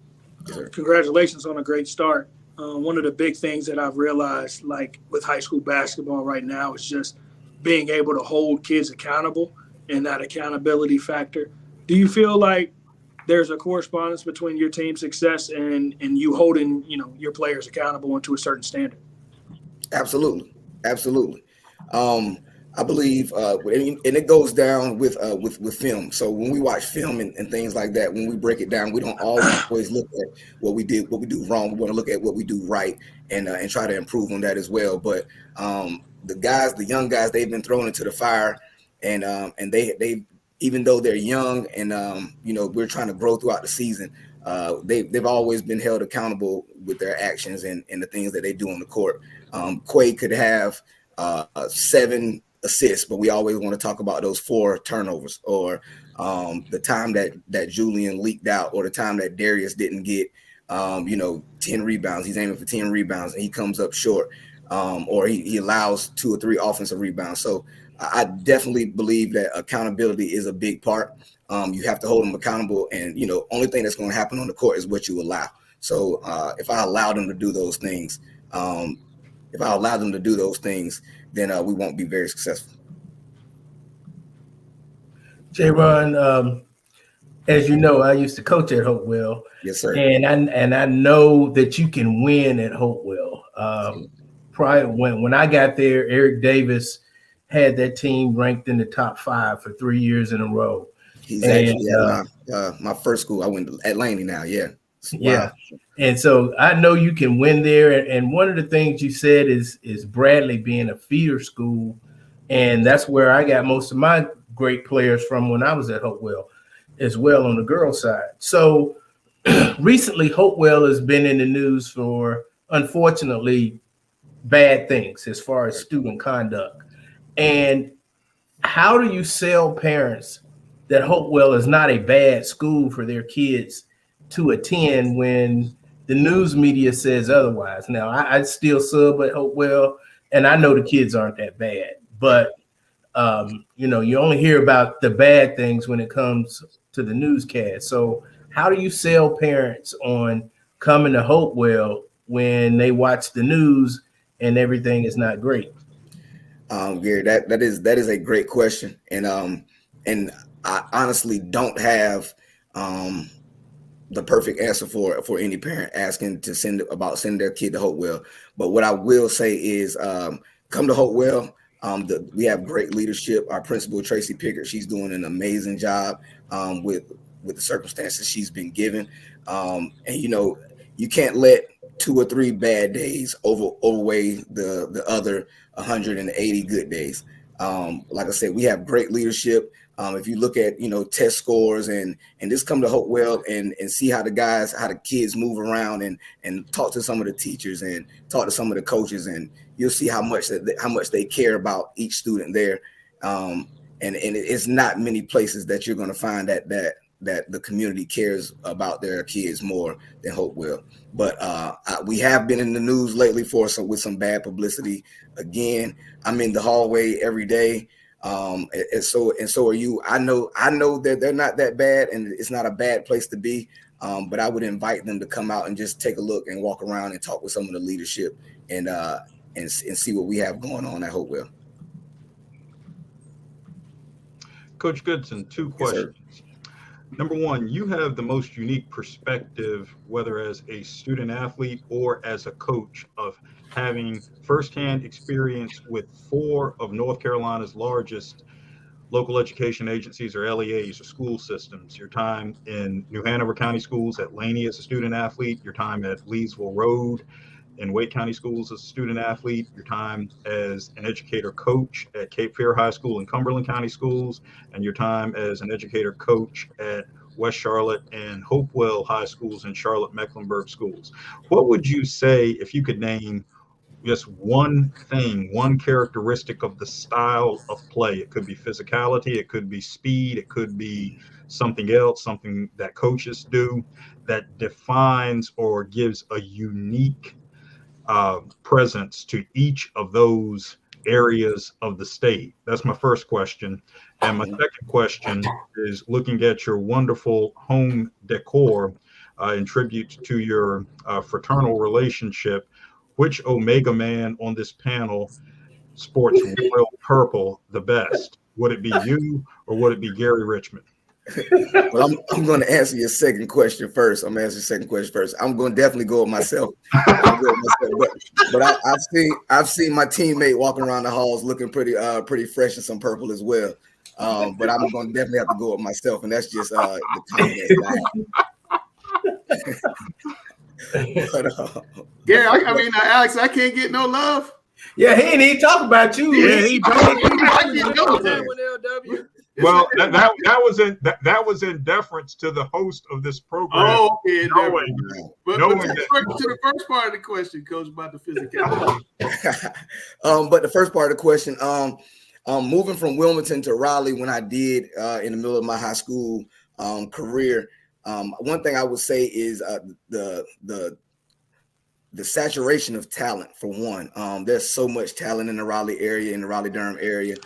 Yes, sir. congratulations on a great start. One of the big things that I've realized, like with high school basketball right now, is just being able to hold kids accountable and that accountability factor. Do you feel like there's a correspondence between your team's success and you holding, your players accountable into a certain standard? Absolutely. I believe, and it goes down with film. So when we watch film and things like that, when we break it down, we don't always look at what we do wrong. We want to look at what we do right and try to improve on that as well. But the young guys, they've been thrown into the fire, and they even though they're young and we're trying to grow throughout the season, they've always been held accountable with their actions and the things that they do on the court. Quay could have 7 assists, but we always want to talk about those 4 turnovers, or the time that Julian leaked out, or the time that Darius didn't get 10 rebounds. He's aiming for 10 rebounds and he comes up short, or he allows 2 or 3 offensive rebounds. So I definitely believe that accountability is a big part. You have to hold them accountable, and only thing that's going to happen on the court is what you allow. So if I allow them to do those things, then we won't be very successful. JaRon, as you know, I used to coach at Hopewell. Yes, sir. And I know that you can win at Hopewell. Prior when I got there, Eric Davis had that team ranked in the top 5 for 3 years in a row. He's actually at my first school. I went to Laney now. Yeah. Wow. Yeah. And so I know you can win there. And one of the things you said is Bradley being a feeder school. And that's where I got most of my great players from when I was at Hopewell as well on the girls' side. So recently, Hopewell has been in the news for, unfortunately, bad things as far as student conduct. And how do you sell parents that Hopewell is not a bad school for their kids to attend when the news media says otherwise? Now, I still sub at Hopewell, and I know the kids aren't that bad, but you only hear about the bad things when it comes to the newscast. So how do you sell parents on coming to Hopewell when they watch the news and everything is not great? Gary, that is a great question, and I honestly don't have the perfect answer for any parent asking to send their kid to Hopewell. But what I will say is, come to Hopewell. We have great leadership. Our principal, Tracy Pickard, she's doing an amazing job with the circumstances she's been given. And you can't let 2 or 3 bad days overweigh the other 180 good days. Like I said, we have great leadership. If you look at test scores and just come to Hopewell and see how the kids move around and talk to some of the teachers and talk to some of the coaches, and you'll see how much they care about each student there. And it's not many places that you're going to find that the community cares about their kids more than Hopewell. But we have been in the news lately with some bad publicity. Again, I'm in the hallway every day. And so are you. I know that they're not that bad, and it's not a bad place to be. But I would invite them to come out and just take a look and walk around and talk with some of the leadership and see what we have going on at Hopewell. Coach Goodson, 2 questions. Yes, number 1, you have the most unique perspective, whether as a student athlete or as a coach, of having firsthand experience with 4 of North Carolina's largest local education agencies, or LEAs, or school systems. Your time in New Hanover County Schools at Laney as a student athlete, your time at Leesville Road in Wake County Schools as a student athlete, your time as an educator coach at Cape Fear High School and Cumberland County Schools, and your time as an educator coach at West Charlotte and Hopewell High Schools and Charlotte Mecklenburg Schools. What would you say if you could name just one thing, one characteristic of the style of play. It could be physicality, it could be speed, it could be something else, something that coaches do that defines or gives a unique presence to each of those areas of the state? That's my first question. And my second question is looking at your wonderful home decor in tribute to your fraternal relationship. Which Omega man on this panel sports royal purple the best? Would it be you or would it be Gary Richmond? Well, I'm going to answer your second question first. I'm going to answer your second question first. I'm going to definitely go with myself. But I've seen my teammate walking around the halls looking pretty fresh in some purple as well. But I'm going to definitely have to go with myself, and that's just the confidence I have. Yeah, I mean, Alex, I can't get no love. Yeah, he ain't even talk about you. Yeah, he I get no love. Well, that was in deference to the host of this program. Oh, okay. But to knowing the first part of the question, Coach, about the physicality. But the first part of the question, moving from Wilmington to Raleigh when I did in the middle of my high school career, one thing I would say is the saturation of talent, for one. There's so much talent in the Raleigh area, in the Raleigh-Durham area.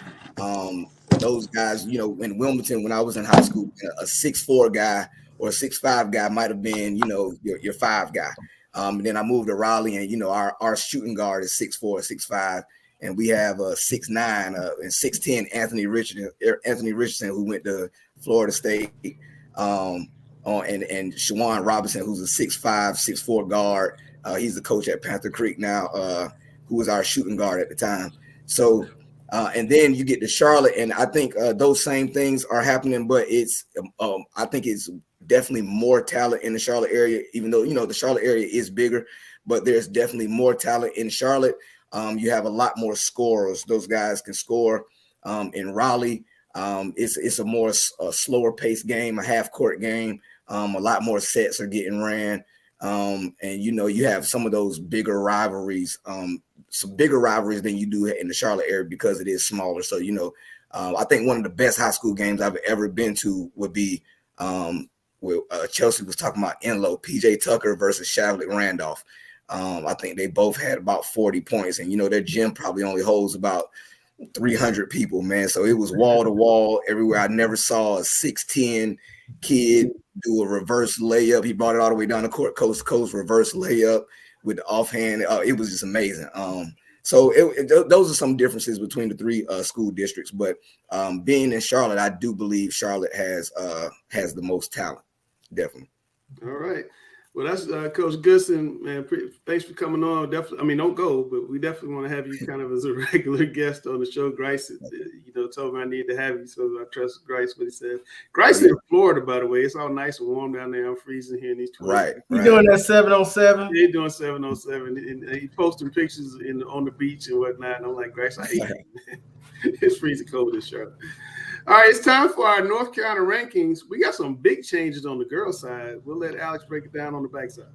Those guys, you know, in Wilmington, when I was in high school, a 6'4" guy or a 6'5" guy might have been, you know, your 5 guy. And then I moved to Raleigh, and, you know, our shooting guard is 6'4", 6'5", and we have a 6'9" and 6'10" Anthony Richardson, who went to Florida State, and Shawan Robinson, who's a 6'5", 6'4" guard. He's the coach at Panther Creek now, who was our shooting guard at the time. So, and then you get to Charlotte, and I think those same things are happening, but it's I think it's definitely more talent in the Charlotte area, even though, you know, the Charlotte area is bigger, but there's definitely more talent in Charlotte. You have a lot more scorers. Those guys can score. In Raleigh, it's a more slower paced game, a half court game. A lot more sets are getting ran. And, you know, you have some of those bigger rivalries, some bigger rivalries than you do in the Charlotte area because it is smaller. So, you know, I think one of the best high school games I've ever been to would be where Chelsea was talking about Enloe, PJ Tucker versus Shavlik Randolph. I think they both had about 40 points, and, you know, their gym probably only holds about 300 people, man. So it was wall to wall everywhere. I never saw a 6'10" kid do a reverse layup. He brought it all the way down the court, coast to coast, reverse layup with the offhand. It was just amazing. So those are some differences between the three school districts. But being in Charlotte, I do believe Charlotte has the most talent, definitely. All right. Well, that's Coach Goodson, man. Thanks for coming on. Definitely, I mean, don't go, but we definitely want to have you kind of as a regular guest on the show. Grice, you know, told me I need to have you, so I trust Grice what he said. Grice in Florida, by the way. It's all nice and warm down there. I'm freezing here in these 20s. Right. You doing that 707? Yeah, doing 707, and he posting pictures on the beach and whatnot. And I'm like, Grice, I hate it, man. It's freezing cold in Charlotte. All right, it's time for our North Carolina rankings. We got some big changes on the girls' side. We'll let Alex break it down on the backside.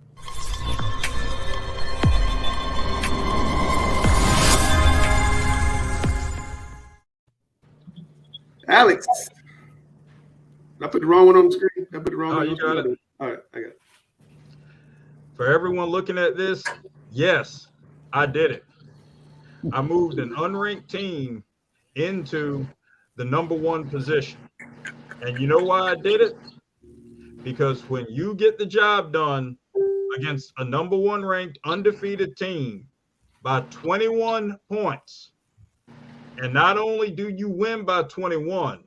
Alex, I put the wrong one on the screen. I put the wrong one on the screen. All right, I got it. For everyone looking at this, yes, I did it. I moved an unranked team into the number 1 position. And you know why I did it? Because when you get the job done against a number 1 ranked undefeated team by 21 points, and not only do you win by 21,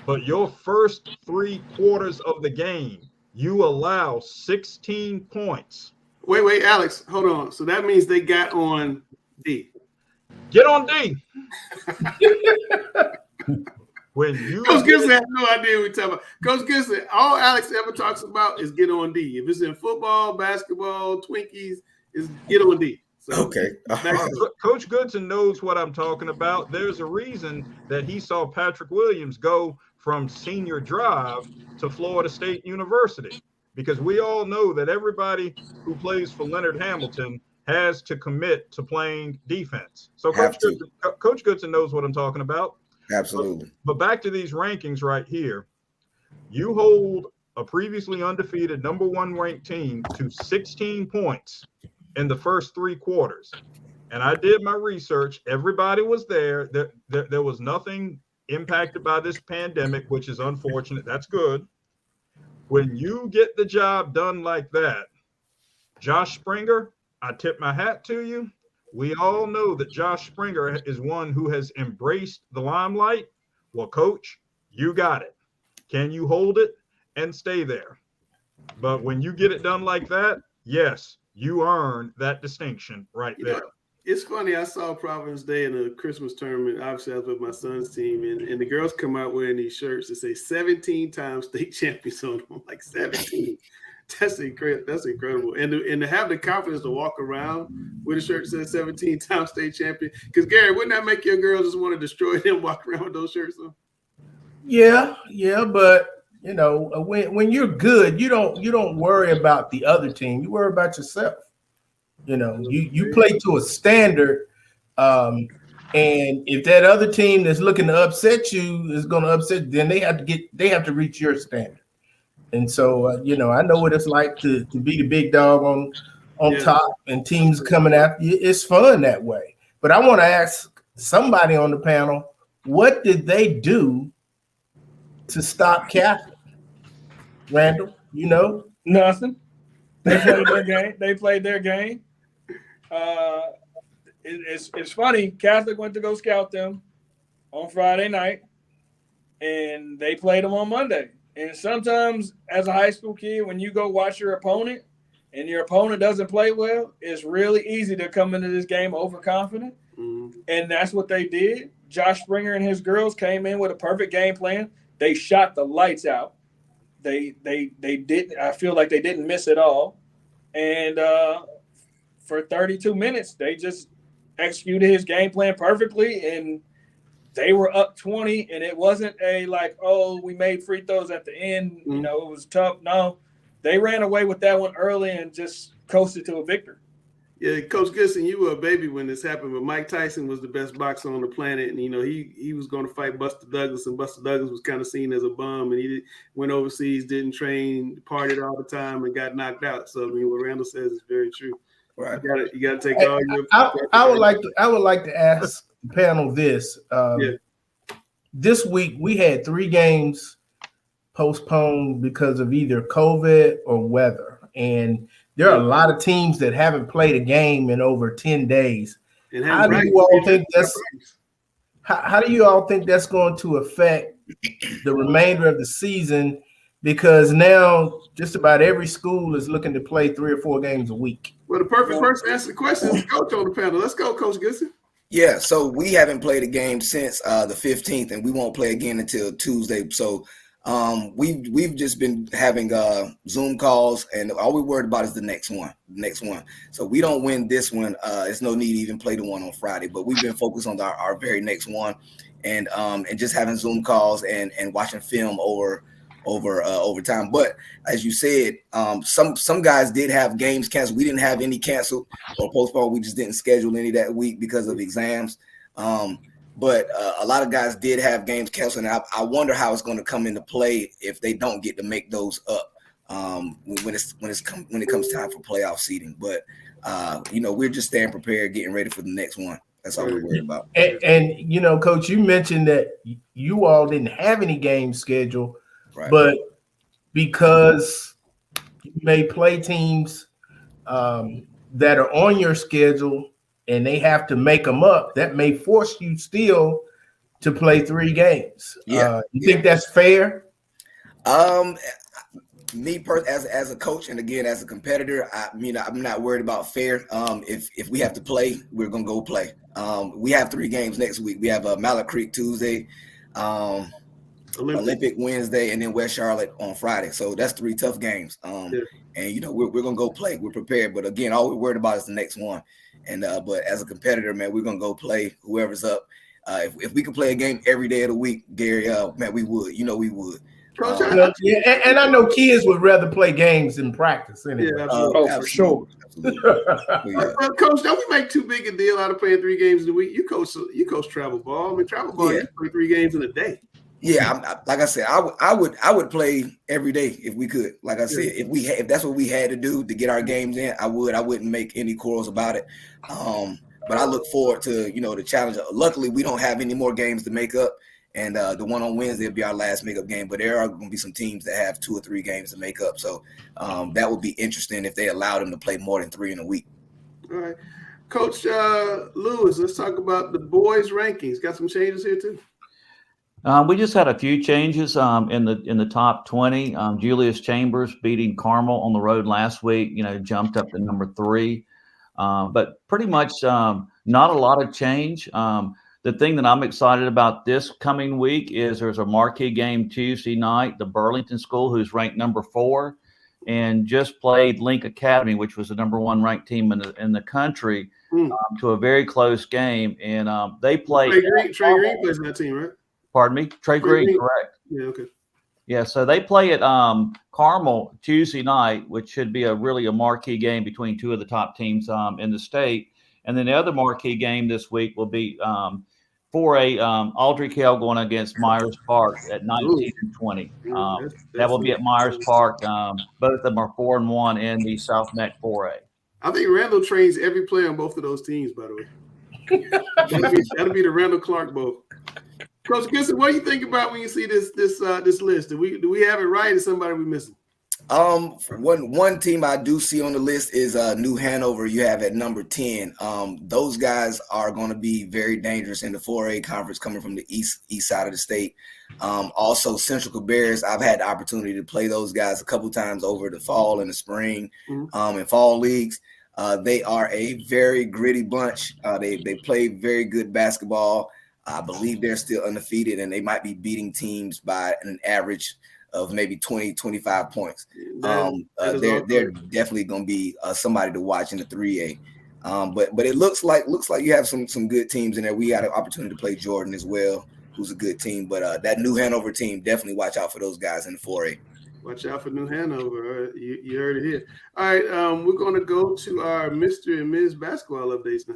but your first 3 quarters of the game, you allow 16 points. Wait, Alex, hold on. So that means they got on D. Get on D. When you Coach Goodson has no idea what we're talking about. Coach Goodson, all Alex ever talks about is get on D. If it's in football, basketball, Twinkies, is get on D. So, okay. Coach Goodson knows what I'm talking about. There's a reason that he saw Patrick Williams go from senior drive to Florida State University, because we all know that everybody who plays for Leonard Hamilton has to commit to playing defense. So Coach Goodson knows what I'm talking about. Absolutely. But back to these rankings right here. You hold a previously undefeated number 1 ranked team to 16 points in the first 3 quarters. And I did my research. Everybody was there. There was nothing impacted by this pandemic, which is unfortunate. That's good. When you get the job done like that, Josh Springer, I tip my hat to you. We all know that Josh Springer is one who has embraced the limelight. Well, Coach, you got it. Can you hold it and stay there? But when you get it done like that, yes, you earn that distinction right there. It's funny. I saw Providence Day in a Christmas tournament. Obviously, I was with my son's team, and the girls come out wearing these shirts that say 17-time state champions on them. Like 17. That's incredible. That's incredible. And to have the confidence to walk around with a shirt that says 17-time state champion. Because Gary, wouldn't that make your girls just want to destroy them, walk around with those shirts on? Yeah, but you know, when you're good, you don't worry about the other team. You worry about yourself. You know, you play to a standard, and if that other team that's looking to upset you is going to upset, then they have to reach your standard. And so, you know, I know what it's like to be the big dog on top, and teams coming after you. It's fun that way. But I want to ask somebody on the panel, what did they do to stop Catholic? Randall, you know? Nothing. They played their game. They played their game. It's funny. Catholic went to go scout them on Friday night, and they played them on Monday. And sometimes, as a high school kid, when you go watch your opponent and your opponent doesn't play well, it's really easy to come into this game overconfident. Mm-hmm. And that's what they did. Josh Springer and his girls came in with a perfect game plan. They shot the lights out. They didn't. I feel like they didn't miss at all. And for 32 minutes, they just executed his game plan perfectly, and they were up 20. And it wasn't we made free throws at the end. You know, it was tough. No, they ran away with that one early and just coasted to a victory. Yeah, Coach Goodson, you were a baby when this happened, but Mike Tyson was the best boxer on the planet, and, you know, he was going to fight Buster Douglas, and Buster Douglas was kind of seen as a bum, and he went overseas, didn't train, partied all the time, and got knocked out. So, I mean, what Randall says is very true. Right. You got to take all your – I would like to ask the panel this. This week we had 3 games postponed because of either COVID or weather, and there are a lot of teams that haven't played a game in over 10 days. How do you all think that's going to affect the remainder of the season? Because now just about every school is looking to play 3 or 4 games a week. Well, the perfect person to answer the question is the coach on the panel. Let's go, Coach Goodson. Yeah, so we haven't played a game since the 15th, and we won't play again until Tuesday. So we've just been having Zoom calls, and all we're worried about is the next one. So we don't win this one. There's no need to even play the one on Friday, but we've been focused on our very next one, and just having Zoom calls and watching film over time. But as you said, some guys did have games canceled. We didn't have any canceled or postponed. We just didn't schedule any that week because of exams. But a lot of guys did have games canceled, and I wonder how it's going to come into play if they don't get to make those up when it comes time for playoff seeding. But you know, we're just staying prepared, getting ready for the next one. That's all we're worried about. And you know, Coach, you mentioned that you all didn't have any games scheduled, right, but because you may play teams that are on your schedule, and they have to make them up, that may force you still to play 3 games. You think that's fair? Me as a coach, and again as a competitor, I'm not worried about fair. If we have to play, we're gonna go play. We have 3 games next week. We have Mallet Creek Tuesday, Olympic Wednesday, and then West Charlotte on Friday. So that's 3 tough games. And you know, we're gonna go play. We're prepared. But again, all we're worried about is the next one. And but as a competitor, man, we're gonna go play whoever's up. If we could play a game every day of the week, Gary, man, we would. You know, we would. Coach, Yeah, and I know kids would rather play games than practice anyway. Yeah, for sure. Coach, don't we make too big a deal out of playing 3 games a week? You coach travel ball. I mean, travel ball, you play 3 games in a day. Yeah, like I said, I would play every day if we could. Like I said, if that's what we had to do to get our games in, I would. I wouldn't make any quarrels about it. But I look forward to the challenge. Luckily, we don't have any more games to make up, and the one on Wednesday will be our last makeup game. But there are going to be some teams that have 2 or 3 games to make up. So that would be interesting if they allow them to play more than 3 in a week. All right, Coach Lewis, let's talk about the boys' rankings. Got some changes here too. We just had a few changes in the top 20. Julius Chambers beating Carmel on the road last week, jumped up to number 3. But pretty much not a lot of change. The thing that I'm excited about this coming week is there's a marquee game Tuesday night. The Burlington School, who's ranked number 4, and just played Link Academy, which was the number 1 ranked team in the country, to a very close game. And they played. Trey Green plays in that team, right? Pardon me? Trey Green, correct. Yeah, okay. Yeah, so they play at Carmel Tuesday night, which should be a marquee game between 2 of the top teams in the state. And then the other marquee game this week will be 4A Aldrich Hill going against Myers Park at 19 and 20. That will be at Myers Park. Both of them are 4-1 in the South Neck 4A. I think Randall trains every player on both of those teams, by the way. That'll be the Randall Clark Bowl. Coach Goodson, what do you think about when you see this list? Do we have it right, or somebody we missing? One team I do see on the list is New Hanover. You have at number 10. Those guys are going to be very dangerous in the 4A conference, coming from the east side of the state. Also, Central Cabarrus. I've had the opportunity to play those guys a couple times over the fall and the spring, in fall leagues. They are a very gritty bunch. They play very good basketball. I believe they're still undefeated, and they might be beating teams by an average of maybe 20, 25 points. They're definitely going to be somebody to watch in the 3A. But it looks like you have some good teams in there. We got an opportunity to play Jordan as well, who's a good team. But that New Hanover team, definitely watch out for those guys in the 4A. Watch out for New Hanover. You heard it here. All right, we're going to go to our Mr. and Ms. basketball updates now.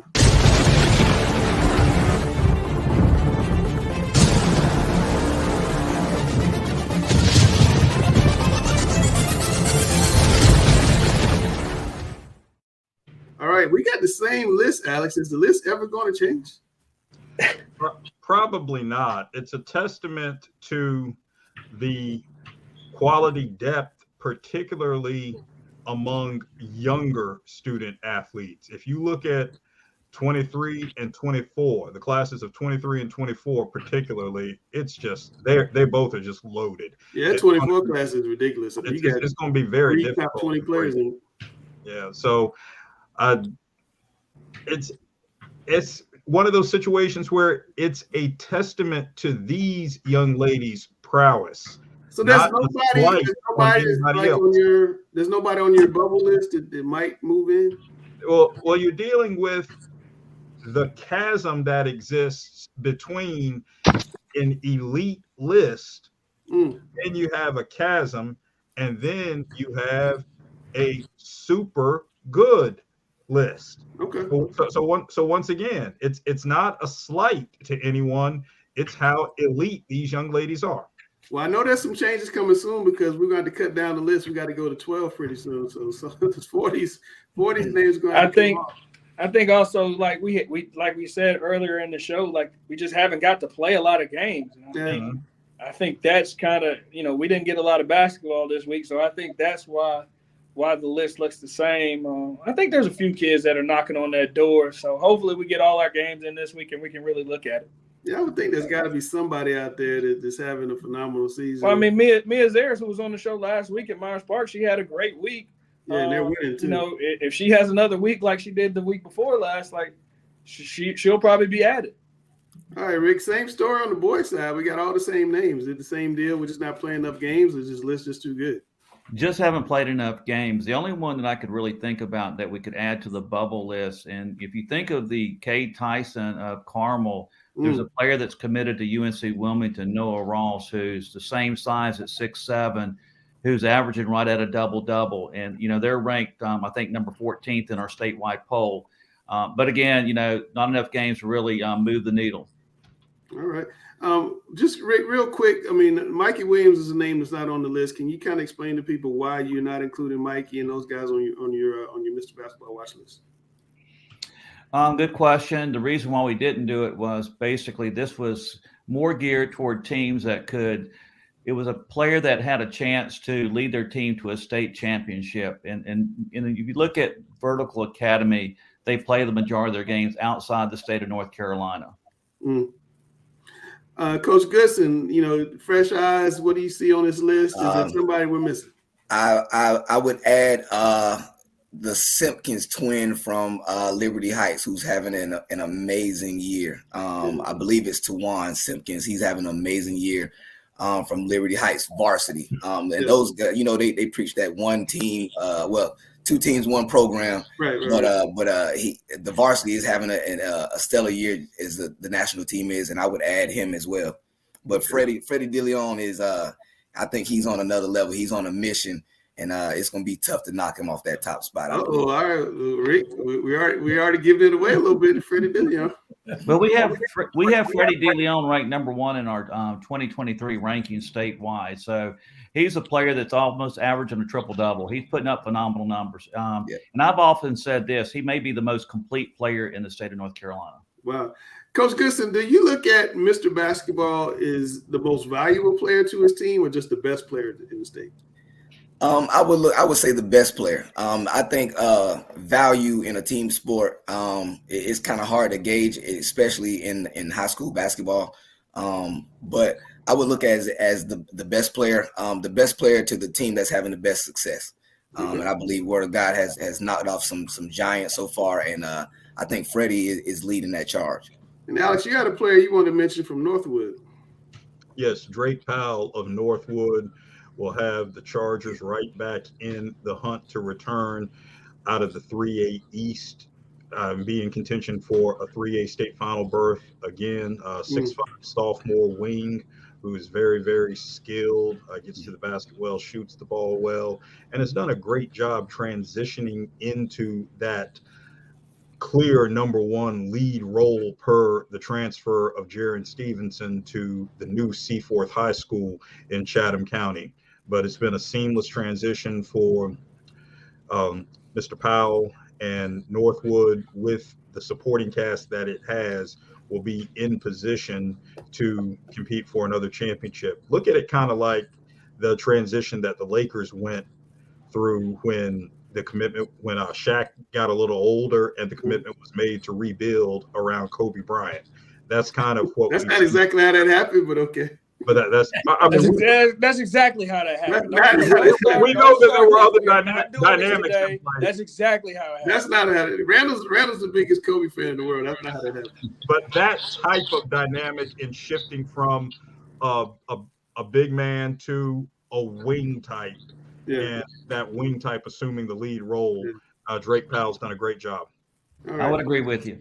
All right, we got the same list, Alex. Is the list ever going to change? Probably not. It's a testament to the quality depth, particularly among younger student athletes. If you look at 23 and 24, the classes of 23 and 24 particularly, it's just they both are just loaded. Yeah, 24 class is ridiculous. It's going to be very difficult. Top 20 players. Yeah, so it's one of those situations where it's a testament to these young ladies' prowess. So there's nobody on your bubble list that might move in? Well, you're dealing with the chasm that exists between an elite list, and you have a chasm, and then you have a super good list. Okay. So once again, it's not a slight to anyone. It's how elite these young ladies are. Well, I know there's some changes coming soon because we're going to cut down the list. We got to go to 12 pretty soon. So there's 40 names going. I think also like we said earlier in the show, like we just haven't got to play a lot of games. And I think that's kind of, we didn't get a lot of basketball this week, so I think that's why the list looks the same. I think there's a few kids that are knocking on that door, so hopefully we get all our games in this week and we can really look at it. Yeah, I would think there's got to be somebody out there that's having a phenomenal season. Well, I mean, Mia Zares, who was on the show last week at Myers Park, she had a great week. Yeah, and they're winning too. If she has another week like she did the week before last, like she'll probably be added. All right, Rick, same story on the boys' side. We got all the same names. Is it the same deal? We're just not playing enough games, or this list just too good? Just haven't played enough games. The only one that I could really think about that we could add to the bubble list, and if you think of the Cade Tyson of Carmel, There's a player that's committed to UNC Wilmington, Noah Ross, who's the same size at 6'7", who's averaging right at a double-double. And, they're ranked, I think, number 14th in our statewide poll. But again, not enough games to really move the needle. All right. Just real quick, Mikey Williams is a name that's not on the list. Can you kind of explain to people why you're not including Mikey and those guys on your Mr. Basketball watch list? Good question. The reason why we didn't do it was basically this was more geared toward teams that it was a player that had a chance to lead their team to a state championship. And if you look at Vertical Academy, they play the majority of their games outside the state of North Carolina. Coach Goodson, fresh eyes, what do you see on this list? Is there somebody we're missing? I would add the Simpkins twin from Liberty Heights, who's having an amazing year. I believe it's Tawan Simpkins. He's having an amazing year from Liberty Heights varsity. And those guys, they preach that one team, two teams, one program. Right. But the varsity is having a stellar year as the national team is, and I would add him as well. But Freddie De Leon is, I think he's on another level. He's on a mission, and it's going to be tough to knock him off that top spot. All right, Rick, we already giving it away a little bit to Freddie De Leon. Well, we have Freddie De Leon ranked number 1 in our 2023 ranking statewide. So he's a player that's almost averaging a triple-double. He's putting up phenomenal numbers. And I've often said this, he may be the most complete player in the state of North Carolina. Wow. Coach Goodson, do you look at Mr. Basketball as the most valuable player to his team or just the best player in the state? I would say the best player. I think value in a team sport is kind of hard to gauge, especially in high school basketball. But I would look at it as the best player to the team that's having the best success. And I believe Word of God has knocked off some giants so far, and I think Freddie is leading that charge. And Alex, you got a player you want to mention from Northwood. Yes, Drake Powell of Northwood will have the Chargers right back in the hunt to return out of the 3A East, be in contention for a 3A state final berth again. 6'5" sophomore wing who is very, very skilled, gets to the basket well, shoots the ball well, and has done a great job transitioning into that clear number 1 lead role per the transfer of JaRon Stevenson to the new Seaforth High School in Chatham County. But it's been a seamless transition for Mr. Powell, and Northwood, with the supporting cast that it has, will be in position to compete for another championship. Look at it kind of like the transition that the Lakers went through when Shaq got a little older and the commitment was made to rebuild around Kobe Bryant. That's kind of what. That's not exactly how that happened, but okay. But that's exactly how that happened. We know that there were other dynamics. That's exactly how it happened. That's not how it Randall's the biggest Kobe fan in the world. That's not how that happened. But that type of dynamic in shifting from a big man to a wing type, and that wing type assuming the lead role, Drake Powell's done a great job. Right. I would agree with you.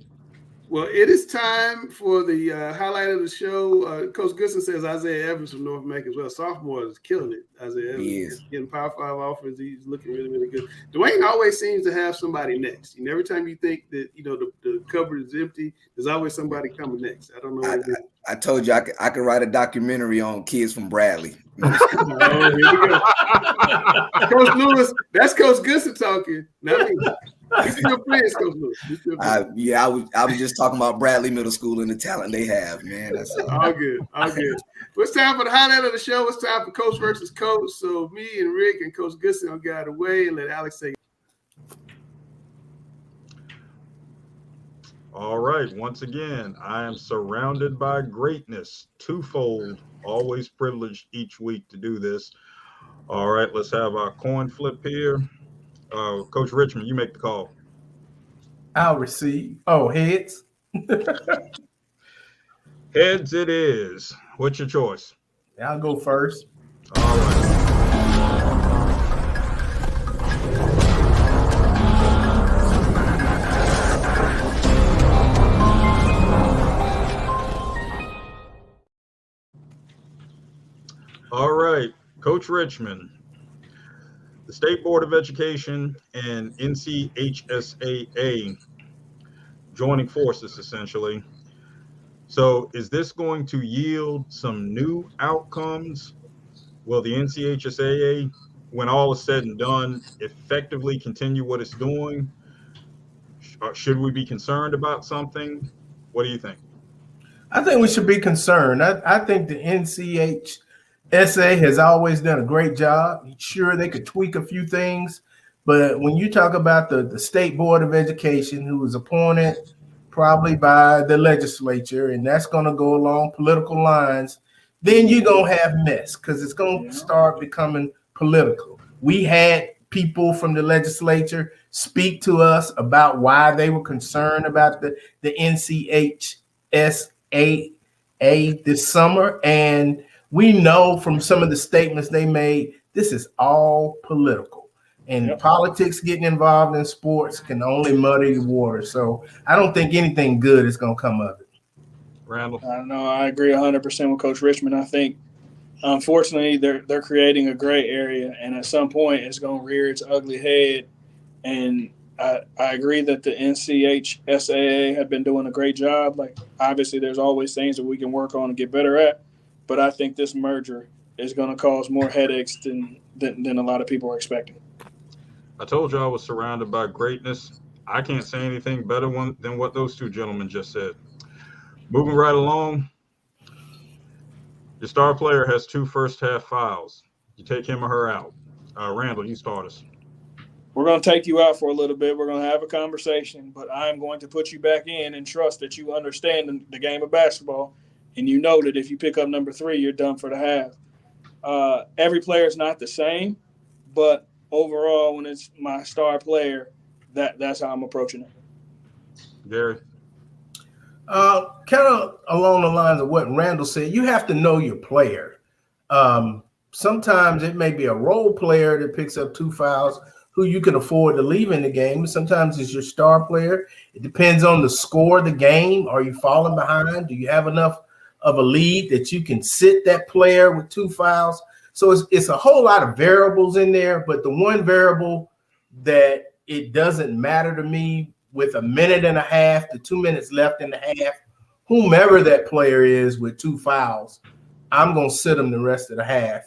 Well, it is time for the highlight of the show. Coach Goodson says Isaiah Evans from North Mac as well. Sophomore is killing it. Isaiah Evans is getting Power 5 offers. He's looking really, really good. Dwayne always seems to have somebody next. Every time you think that the cupboard is empty, there's always somebody coming next. I don't know. I told you I could write a documentary on kids from Bradley. Oh, here we go. Coach Lewis, that's Coach Goodson talking. Not me. You still playing, Coach Lewis? I was just talking about Bradley Middle School and the talent they have, man. That's all good. All good. Well, it's time for the highlight of the show. It's time for Coach versus Coach. So me and Rick and Coach Goodson will get out of the way and let Alex say. All right. Once again, I am surrounded by greatness, twofold. Always privileged each week to do this. All right. Let's have our coin flip here. Coach Richmond, you make the call. I'll receive. Oh, heads. Heads it is. What's your choice? I'll go first. All right. All right, Coach Richmond, the State Board of Education and NCHSAA joining forces essentially. So is this going to yield some new outcomes? Will the NCHSAA, when all is said and done, effectively continue what it's doing? Should we be concerned about something? What do you think? I think we should be concerned. I think the NCHSAA has always done a great job. Sure, they could tweak a few things, but when you talk about the State Board of Education, who was appointed probably by the legislature, and that's going to go along political lines, then you're going to have mess because it's going to start becoming political. We had people from the legislature speak to us about why they were concerned about the NCHSAA this summer. And we know from some of the statements they made, this is all political. And politics getting involved in sports can only muddy the water. So I don't think anything good is going to come of it. Randall? No, I agree 100% with Coach Richmond. I think, unfortunately, they're creating a gray area, and at some point it's going to rear its ugly head. And I agree that the NCHSAA have been doing a great job. Like, obviously, there's always things that we can work on and get better at, but I think this merger is going to cause more headaches than a lot of people are expecting. I told you I was surrounded by greatness. I can't say anything better than what those two gentlemen just said. Moving right along, your star player has 2 first-half fouls. You take him or her out. Randall, you start us. We're going to take you out for a little bit. We're going to have a conversation, but I'm going to put you back in and trust that you understand the game of basketball, and you know that if you pick up number 3, you're done for the half. Every player is not the same, but overall, when it's my star player, that's how I'm approaching it. Gary? Kind of along the lines of what Randall said, you have to know your player. Sometimes it may be a role player that picks up 2 fouls who you can afford to leave in the game. Sometimes it's your star player. It depends on the score of the game. Are you falling behind? Do you have enough of a lead that you can sit that player with 2 fouls? So it's a whole lot of variables in there, but the one variable that it doesn't matter to me with 1.5 minutes to 2 minutes left in the half, whomever that player is with 2 fouls, I'm going to sit them the rest of the half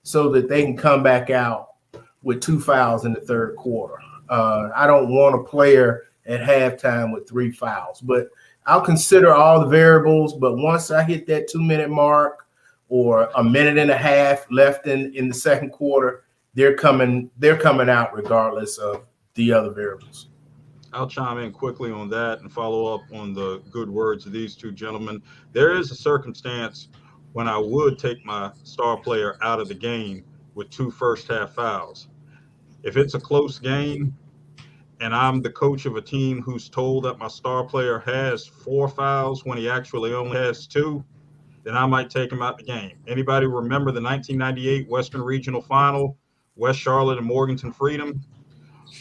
so that they can come back out with 2 fouls in the third quarter. I don't want a player at halftime with 3 fouls, but I'll consider all the variables. But once I hit that 2-minute mark or 1.5 minutes left in the second quarter, they're coming out regardless of the other variables. I'll chime in quickly on that and follow up on the good words of these two gentlemen. There is a circumstance when I would take my star player out of the game with 2 first-half fouls. If it's a close game and I'm the coach of a team who's told that my star player has 4 fouls when he actually only has 2, then I might take him out the game. Anybody remember the 1998 Western Regional Final, West Charlotte and Morganton Freedom,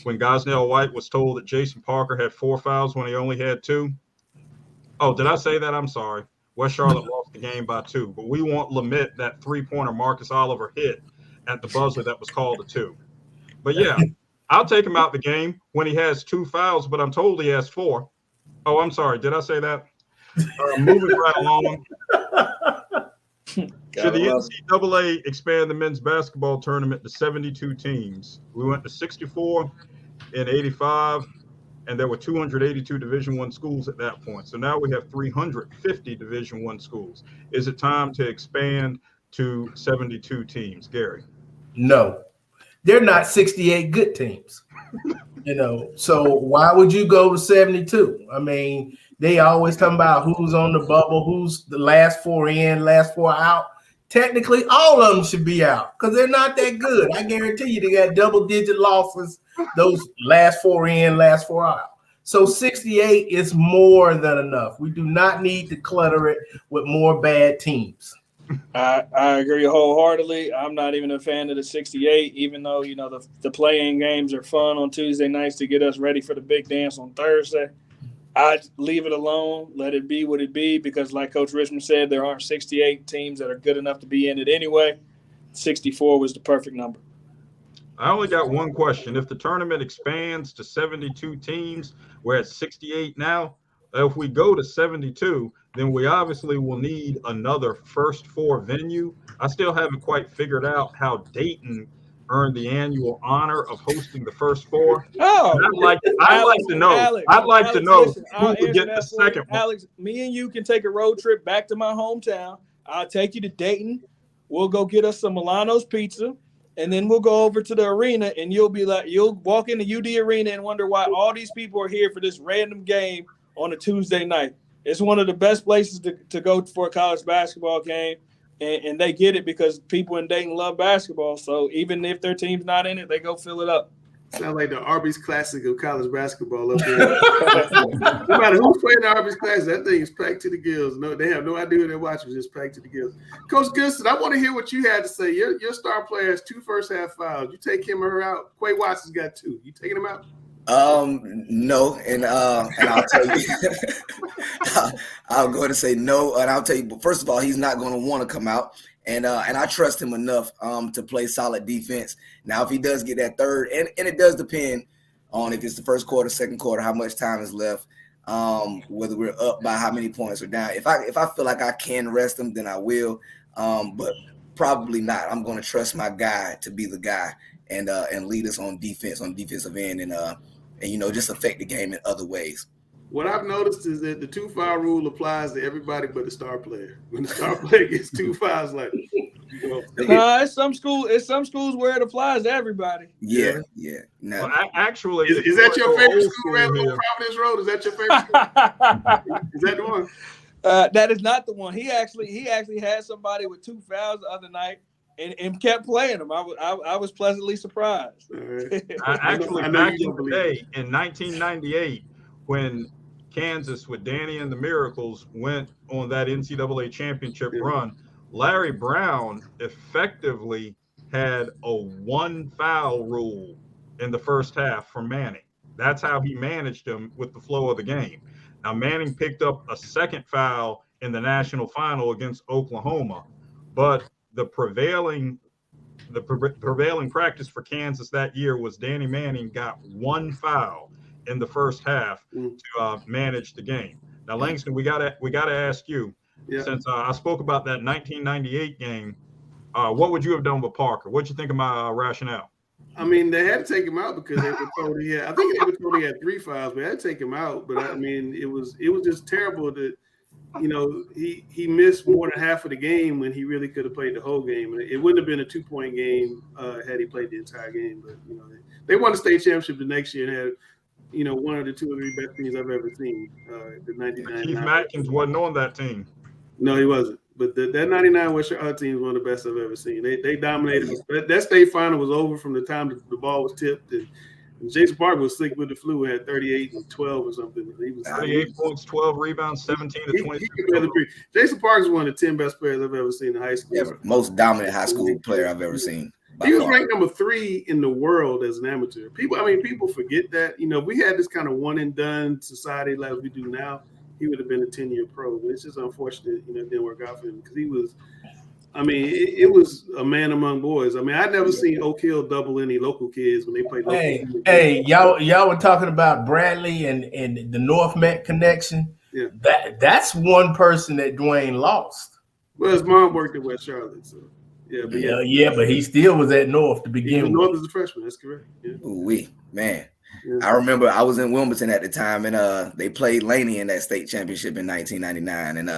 when Gosnell White was told that Jason Parker had 4 fouls when he only had 2? Oh, did I say that? I'm sorry. West Charlotte lost the game by 2, but we won't limit that 3-pointer Marcus Oliver hit at the buzzer that was called a 2. But yeah, I'll take him out the game when he has 2 fouls, but I'm told he has 4. Oh, I'm sorry. Did I say that? Moving right along. Should the NCAA expand the men's basketball tournament to 72 teams? We went to 64 in 85, and there were 282 Division I schools at that point. So now we have 350 Division I schools. Is it time to expand to 72 teams? Gary? No. They're not 68 good teams. So why would you go to 72? I mean, they always talking about who's on the bubble, who's the last 4 in, last 4 out. Technically, all of them should be out because they're not that good. I guarantee you they got double-digit losses, those last 4 in, last 4 out. So 68 is more than enough. We do not need to clutter it with more bad teams. I agree wholeheartedly. I'm not even a fan of the 68, even though, the play-in games are fun on Tuesday nights to get us ready for the big dance on Thursday. I'd leave it alone, let it be what it be, because like Coach Richmond said, there aren't 68 teams that are good enough to be in it anyway. 64 was the perfect number. I only got one question. If the tournament expands to 72 teams, we're at 68 now. If we go to 72, then we obviously will need another first four venue. I still haven't quite figured out how Dayton earned the annual honor of hosting the first four. Oh, I'd like to know listen, who would get the second one. Alex, me and you can take a road trip back to my hometown. I'll take you to Dayton. We'll go get us some Milano's pizza, and then we'll go over to the arena, and you'll walk in the UD arena and wonder why all these people are here for this random game on a Tuesday night. It's one of the best places to go for a college basketball game, and they get it because people in Dayton love basketball. So even if their team's not in it, they go fill it up. Sounds like the Arby's Classic of college basketball up there. No matter who's playing the Arby's Classic, that thing is packed to the gills. No, they have no idea what they're watching. It's just packed to the gills. Coach Goodson, I want to hear what you had to say. Your star player has 2 first-half fouls. You take him or her out. Quay Watson's got 2. You taking him out? No, and I'll tell you, I'll go ahead and say no, and I'll tell you. But first of all, he's not going to want to come out, and I trust him enough to play solid defense. Now, if he does get that third, and it does depend on if it's the first quarter, second quarter, how much time is left, whether we're up by how many points or down. If I feel like I can rest him, then I will, but probably not. I'm going to trust my guy to be the guy and lead us on defense, on defensive end, and just affect the game in other ways. What I've noticed is that the 2-foul rule applies to everybody but the star player. When the star player gets 2 fouls, like it's some schools where it applies to everybody. Yeah. No, well, actually, is that your favorite school? Providence Road? Is that your favorite school? Is that the one? That is not the one. He actually had somebody with 2 fouls the other night. And kept playing them. I was pleasantly surprised. Actually, back in the day, in 1998, when Kansas with Danny and the Miracles went on that NCAA championship run, Larry Brown effectively had a 1-foul rule in the first half for Manning. That's how he managed him with the flow of the game. Now, Manning picked up a second foul in the national final against Oklahoma, but the prevailing practice for Kansas that year was Danny Manning got 1 foul in the first half to manage the game. Now, Langston, we gotta ask you, since I spoke about that 1998 game, what would you have done with Parker? What'd you think of my rationale? I mean, they had to take him out because they were told he had. I think they were told he had 3 fouls, but they had to take him out. But I mean, it was just terrible that. He missed more than half of the game when he really could have played the whole game. It wouldn't have been a 2-point game had he played the entire game. But they won the state championship the next year and had one of the 2 or 3 best teams I've ever seen. The 99. Keith Matkins wasn't on that team. No, he wasn't. But that 99 West Charlotte team is one of the best I've ever seen. They dominated. That state final was over from the time the ball was tipped. And Jason Parker was sick with the flu, had 38 and 12 or something. He was 38 points, 12 rebounds, 17 to 22. Jason Parker's one of the 10 best players I've ever seen in high school. Ever. Most dominant high school player I've ever seen. He was ranked number 3 in the world as an amateur. People forget that. We had this kind of one and done society like we do now. He would have been a 10-year pro. But it's just unfortunate, it didn't work out for him because he was. It was a man among boys. I'd never seen Oak Hill double any local kids when they played local. Hey, y'all were talking about Bradley and the North Met connection. Yeah. That's one person that Dwayne lost. Well, his mom worked at West Charlotte, so but he still was at North to begin with. North as a freshman, that's correct. Yeah. Ooh-wee, man. Yeah. I remember I was in Wilmington at the time, and they played Laney in that state championship in 1999, and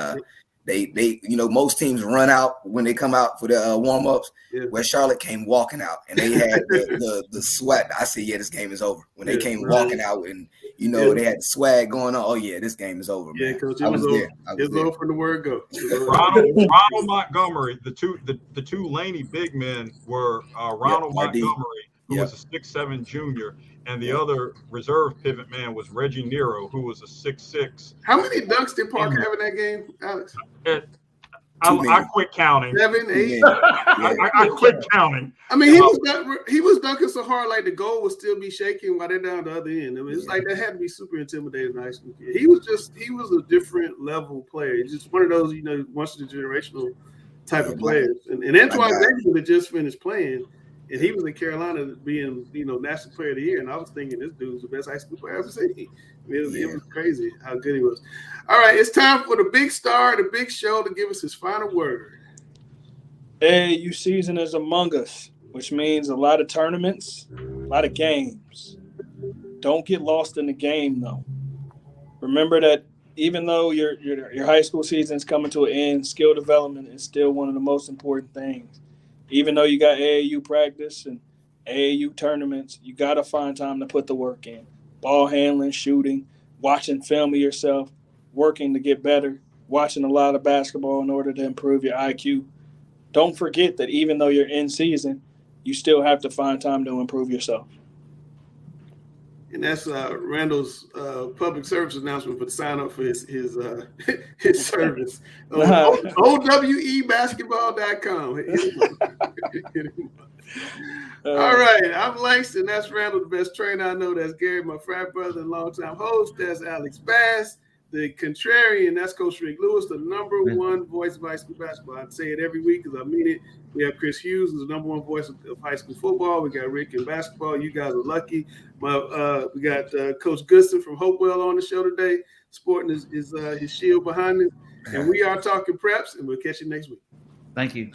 They most teams run out when they come out for the warm-ups. Yeah. West Charlotte came walking out, and they had the sweat. I said, this game is over. When they came walking out, and they had the swag going on. Oh yeah, this game is over. Yeah, man. Coach, it was there. It was over from the word go. Ronald Montgomery, the two Laney big men were Ronald Montgomery, who was a 6'7" junior, and the other reserve pivot man was Reggie Nero, who was a 6'6". How many dunks did Parker have in that game, Alex? I quit counting. 7, 8. I quit counting. He was dunking so hard, like the goal would still be shaking while they're down the other end. It's like that had to be super intimidating in high school. He was a different level player. He's just one of those, once in a generational type of players. And Antoine Davis had just finished playing, and he was in Carolina being, National Player of the Year. And I was thinking this dude's the best high school player I've ever seen. It was crazy how good he was. All right, it's time for the big star, the big show, to give us his final word. AAU season is among us, which means a lot of tournaments, a lot of games. Don't get lost in the game, though. Remember that even though your high school season is coming to an end, skill development is still one of the most important things. Even though you got AAU practice and AAU tournaments, you got to find time to put the work in. Ball handling, shooting, watching film of yourself, working to get better, watching a lot of basketball in order to improve your IQ. Don't forget that even though you're in season, you still have to find time to improve yourself. And that's Randall's public service announcement for the sign up for his service. OWEbasketball.com. All right, I'm Langston. That's Randall, the best trainer I know. That's Gary, my frat brother and longtime host. That's Alex Bass, the contrarian. That's Coach Rick Lewis, the number one voice of high school basketball. I say it every week because I mean it. We have Chris Hughes, who's the number one voice of high school football. We got Rick in basketball. You guys are lucky. We got Coach Goodson from Hopewell on the show today, sporting his shield behind him. And we are talking preps, and we'll catch you next week. Thank you.